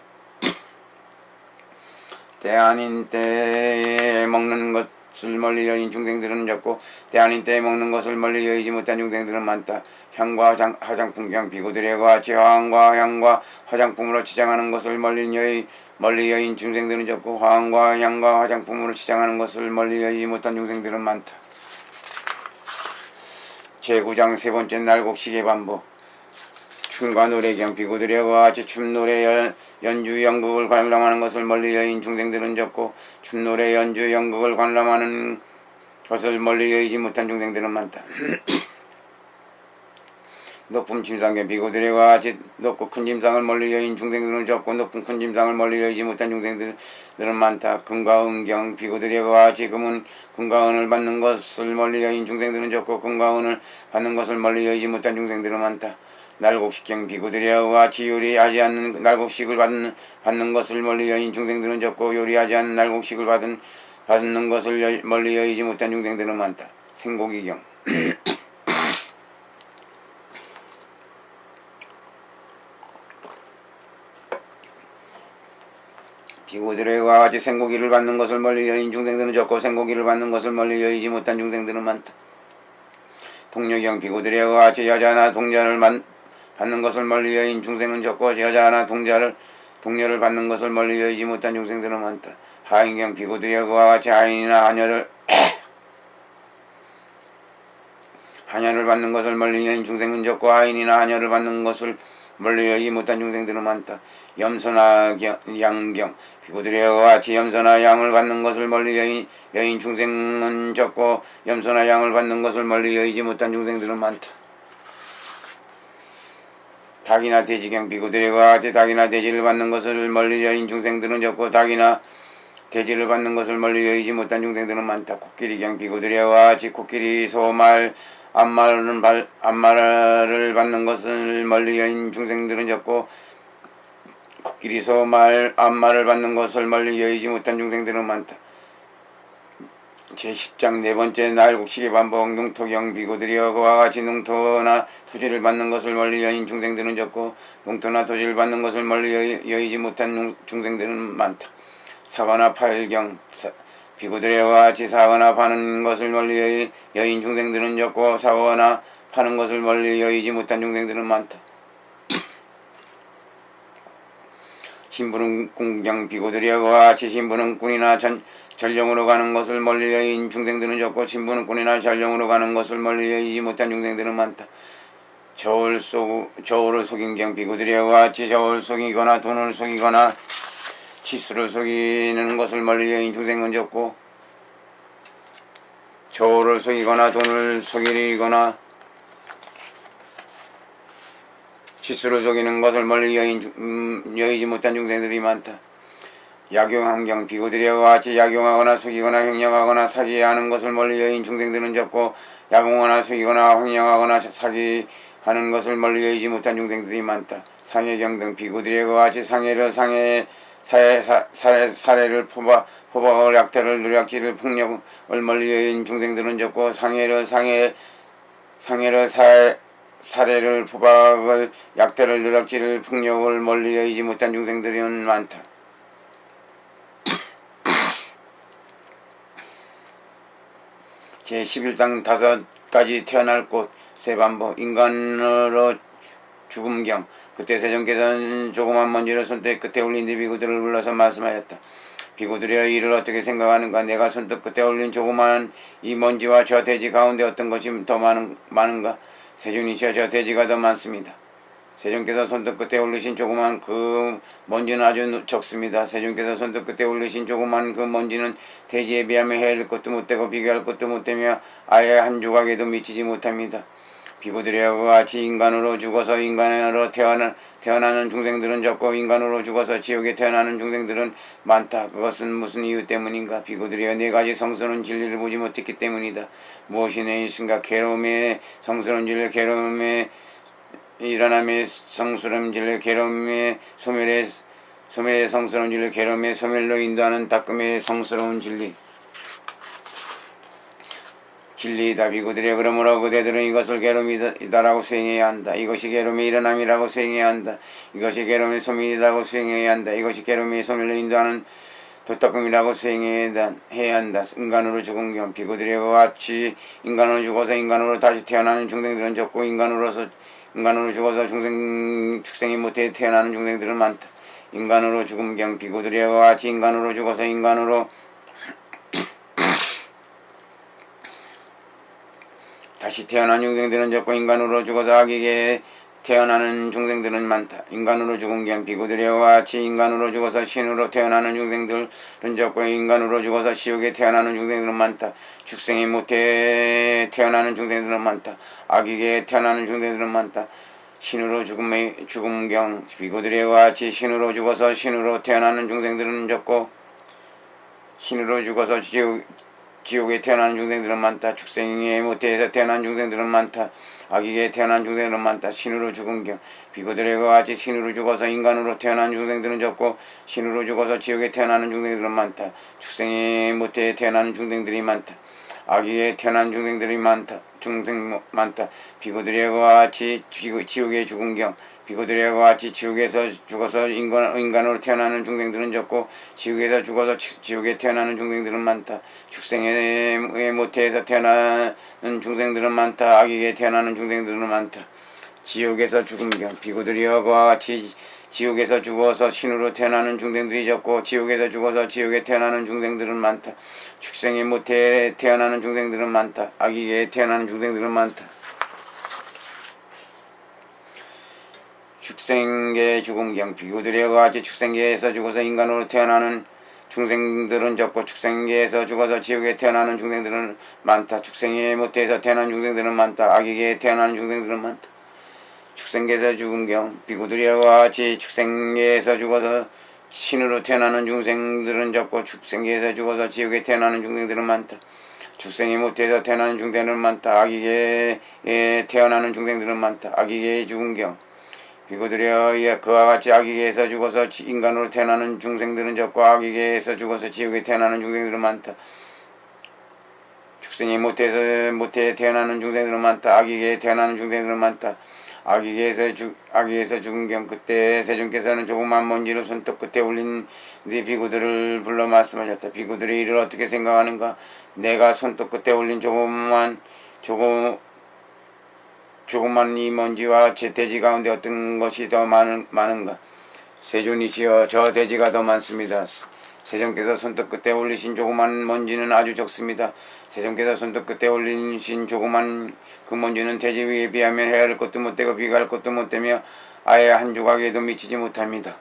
때 아닌 때에 먹는 것을 멀리 여인 중생들은 적고 때 아닌 때에 먹는 것을 멀리 여의지 못한 중생들은 많다. 향과 화장품경 비구들의 같이 화환과 향과 화장품으로 치장하는 것을 멀리 여인 중생들은 적고 화환과 향과 화장품으로 치장하는 것을 멀리 여의지 못한 중생들은 많다. 제9장 세 번째 날곡식의 반복. 춤과 노래경 비구들의 같이 춤노래 연주 연극을 관람하는 것을 멀리 여인 중생들은 적고 춤노래 연주 연극을 관람하는 것을 멀리 여의지 못한 중생들은 많다. 높은 침상경 비구들의 같이 높고 큰 침상을 멀리 여인 중생들은 적고 높은 큰 침상을 멀리 여의지 못한 중생들은 많다. 금과 은경 비구들의 같이 금과 은을 받는 것을 멀리 여인 중생들은 적고 금과 은을 받는 것을 멀리 여의지 못한 중생들은 많다. 날곡식경 비구들의 같이 요리하지 않는 날곡식을 받는 것을 멀리 여인 중생들은 적고 요리하지 않는 날곡식을 받는 것을 멀리 여의지 못한 중생들은 많다. 생고기경 비구들의 같이 생고기를 받는 것을 멀리 여인 중생들은 적고 생고기를 받는 것을 멀리 여의지 못한 중생들은 많다. 동료경 비구들의 같이 여자나 동자를 받는 것을 멀리 여인 중생은 적고 여자나 동녀를 받는 것을 멀리 여의지 못한 중생들은 많다. 하인경 비구들의 같이 하인이나 하녀를 받는 것을 멀리 여인 중생은 적고 하인이나 하녀를 받는 것을 멀리 여의지 못한 중생들은 많다. 염소나 양경 비구들의 같이 염소나 양을 받는 것을 멀리 여인 중생은 적고 염소나 양을 받는 것을 멀리 여의지 못한 중생들은 많다. 닭이나 돼지경 비구들의 같이 닭이나 돼지를 받는 것을 멀리 여인 중생들은 적고 닭이나 돼지를 받는 것을 멀리 여의지 못한 중생들은 많다. 코끼리경 비구들의 같이 코끼리 소말 암말을 받는 것을 멀리 여인 중생들은 적고 코끼리 소말 암말을 받는 것을 멀리 여의지 못한 중생들은 많다. 제10장 네 번째 날곡식의 반복. 농토경 비구들이와 같이 농토나 토지를 받는 것을 멀리 여인 중생들은 적고 농토나 토지를 받는 것을 멀리 여의지 못한 중생들은 많다. 사거나 팔경 비구들의 같이 사거나 파는 것을 멀리 여인 중생들은 적고 사거나 파는 것을 멀리 여의지 못한 중생들은 많다. 신부는 궁경 비구들의 같이 신부는 꾼이나 전령으로 가는 것을 멀리 여인 중생들은 적고 신부는 꾼이나 전령으로 가는 것을 멀리 여의지 못한 중생들은 많다. 저울을 속인 경 비구들의 같이 저울 속이거나 돈을 속이거나 치수를 속이는 것을 멀리 여인 중생은 적고 저울을 속이거나 돈을 속이거나 치수를 속이는 것을 멀리 여의지 못한 중생들이 많다. 약용한경 비구들의 같이 약용하거나 속이거나 횡령하거나 사기하는 것을 멀리 여인 중생들은 적고 약용하거나 속이거나 횡령하거나 사기하는 것을 멀리 여의지 못한 중생들이 많다. 상해경 등 비구들의 같이 사례를 포박을 약탈을 누략질을 폭력을 멀리 여인 중생들은 적고 사례를 포박을 약탈을 누략질을 폭력을 멀리 여의지 못한 중생들은 많다. 제11장 5가지 태어날 곳 세반복. 인간으로 죽음경 그때 세존께서는 조그만 먼지를 손톱 끝에 올린 뒤 비구들을 불러서 말씀하였다. 비구들이여 이를 어떻게 생각하는가? 내가 손톱 끝에 올린 조그만 이 먼지와 저 돼지 가운데 어떤 것이 더 많은가? 세존이시여 저 돼지가 더 많습니다. 세존께서 손톱 끝에 올리신 조그만 그 먼지는 아주 적습니다. 세존께서 손톱 끝에 올리신 조그만 그 먼지는 돼지에 비하며 헤아릴 것도 못되고 비교할 것도 못되며 아예 한 조각에도 미치지 못합니다. 비구들이여 같이 인간으로 죽어서 인간으로 태어나는 중생들은 적고 인간으로 죽어서 지옥에 태어나는 중생들은 많다. 그것은 무슨 이유 때문인가? 비구들이여 네 가지 성스러운 진리를 보지 못했기 때문이다. 무엇이 내 있은가? 괴로움의 성스러운 진리, 괴로움의 일어남의 성스러운 진리, 괴로움의 소멸의 성스러운 진리, 괴로움의 소멸로 인도하는 닦음의 성스러운 진리. 진리이다. 비구들이여 그러므로 그대들은 이것을 괴로움이다라고 수행해야 한다. 이것이 괴로움의 일어남이라고 수행해야 한다. 이것이 괴로움의 소멸이라고 수행해야 한다. 이것이 괴로움의 소멸로 인도하는 도닦음이라고 수행해야 한다. 인간으로 죽은 경우 비구들과 같이 인간으로 죽어서 인간으로 다시 태어나는 중생들은 적고 인간으로 죽어서 축생이 못해 태어나는 중생들은 많다. 인간으로 죽은 경우 비구들과 같이 인간으로 죽어서 인간으로 다시 태어난 중생들은 적고 인간으로 죽어서 악에게 태어나는 중생들은 많다. 인간으로 죽은 경우 비구들과 같이 인간으로 죽어서 신으로 태어나는 중생들은 적고 인간으로 죽어서 지옥에 태어나는 중생들은 많다. 축생이 못해 태어나는 중생들은 많다. 악에게 태어나는 중생들은 많다. 신으로 죽은 경우 비구들과 같이 신으로 죽어서 신으로 태어나는 중생들은 적고 신으로 죽어서 지옥에 태어나는 중생들은 많다. 축생에 못해서 태어난 중생들은 많다. 악에게 태어난 중생들은 많다. 신으로 죽은 경우 비구들과 같이 신으로 죽어서 인간으로 태어난 중생들은 적고 신으로 죽어서 지옥에 태어나는 중생들은 많다. 축생에 못해 태어나는 중생들이 많다. 악에게 태어난 중생들이 많다. 비구들과 같이 지옥에 죽은 경우 비구들과 같이 지옥에서 죽어서 인간으로 태어나는 중생들은 적고 지옥에서 죽어서 지옥에 태어나는 중생들은 많다. 축생에 못해서 태어나는 중생들은 많다. 악에게 태어나는 중생들은 많다. 지옥에서 죽은 경우 비구들과 같이 지옥에서 죽어서 신으로 태어나는 중생들이 적고 지옥에서 죽어서 지옥에 태어나는 중생들은 많다. 축생에 못해 태어나는 중생들은 많다. 악에게 태어나는 중생들은 많다. 축생계에 죽은 경우 비구들과 같이 축생계에서 죽어서 인간으로 태어나는 중생들은 적고 축생계에서 죽어서 지옥에 태어나는 중생들은 많다. 축생에 못해서 태어난 중생들은 많다. 악에게 태어나는 중생들은 많다. 축생계에서 죽은 경우 비구들과 같이 축생계에서 죽어서 신으로 태어나는 중생들은 적고 축생계에서 죽어서 지옥에 태어나는 중생들은 많다. 축생이 못해서 태어나는 중생들은 많다. 악에게 태어나는 중생들은 많다. 악에게 죽은 경우 비구들이여 그와 같이 악에게서 죽어서 인간으로 태어나는 중생들은 적고 악에게서 죽어서 지옥에 태어나는 중생들은 많다. 축생이 못해 태어나는 중생들은 많다. 악에게 태어나는 중생들은 많다. 악에게서 죽은 경우 그때 세존께서는 조그만 먼지를 손톱 끝에 올린 네 비구들을 불러 말씀하셨다. 비구들이 이를 어떻게 생각하는가? 내가 손톱 끝에 올린 조그만 이 먼지와 제 돼지 가운데 어떤 것이 더 많은가? 세존이시여 저 돼지가 더 많습니다. 세존께서 손톱 끝에 올리신 조그만 먼지는 아주 적습니다. 세존께서 손톱 끝에 올리신 조그만 그 먼지는 돼지 위에 비하면 헤아릴 것도 못되고 비교할 것도 못되며 아예 한 조각에도 미치지 못합니다.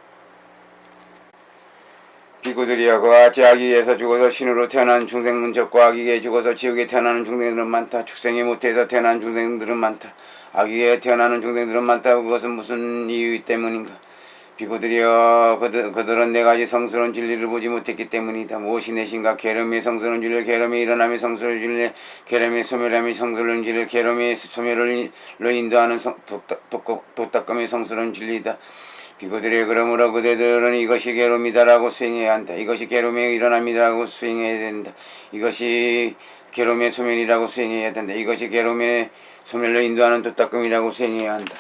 비구들이여 그와 같이 악에게서 죽어서 신으로 태어난 중생은 적고 악에게 죽어서 지옥에 태어나는 중생들은 많다. 축생이 못해서 태어난 중생들은 많다. 악에게 태어나는 중생들은 많다. 그것은 무슨 이유 때문인가? 비구들이여 그들은 네 가지 성스러운 진리를 보지 못했기 때문이다. 무엇이 내신가? 계름의 성스러운 진리, 계름의 일어남의 성스러운 진리, 계름의 소멸함의 성스러운 진리, 계름의 소멸로 인도하는 도닦음의 성스러운 진리이다. 비구들이 그러므로 그대들은 이것이 계름이다라고 수행해야 한다. 이것이 계름의 일어남이라고 수행해야 된다. 이것이 계름의 소멸이라고 수행해야 된다. 이것이 계름의 소멸로 인도하는 도닦음이라고 수행해야 한다.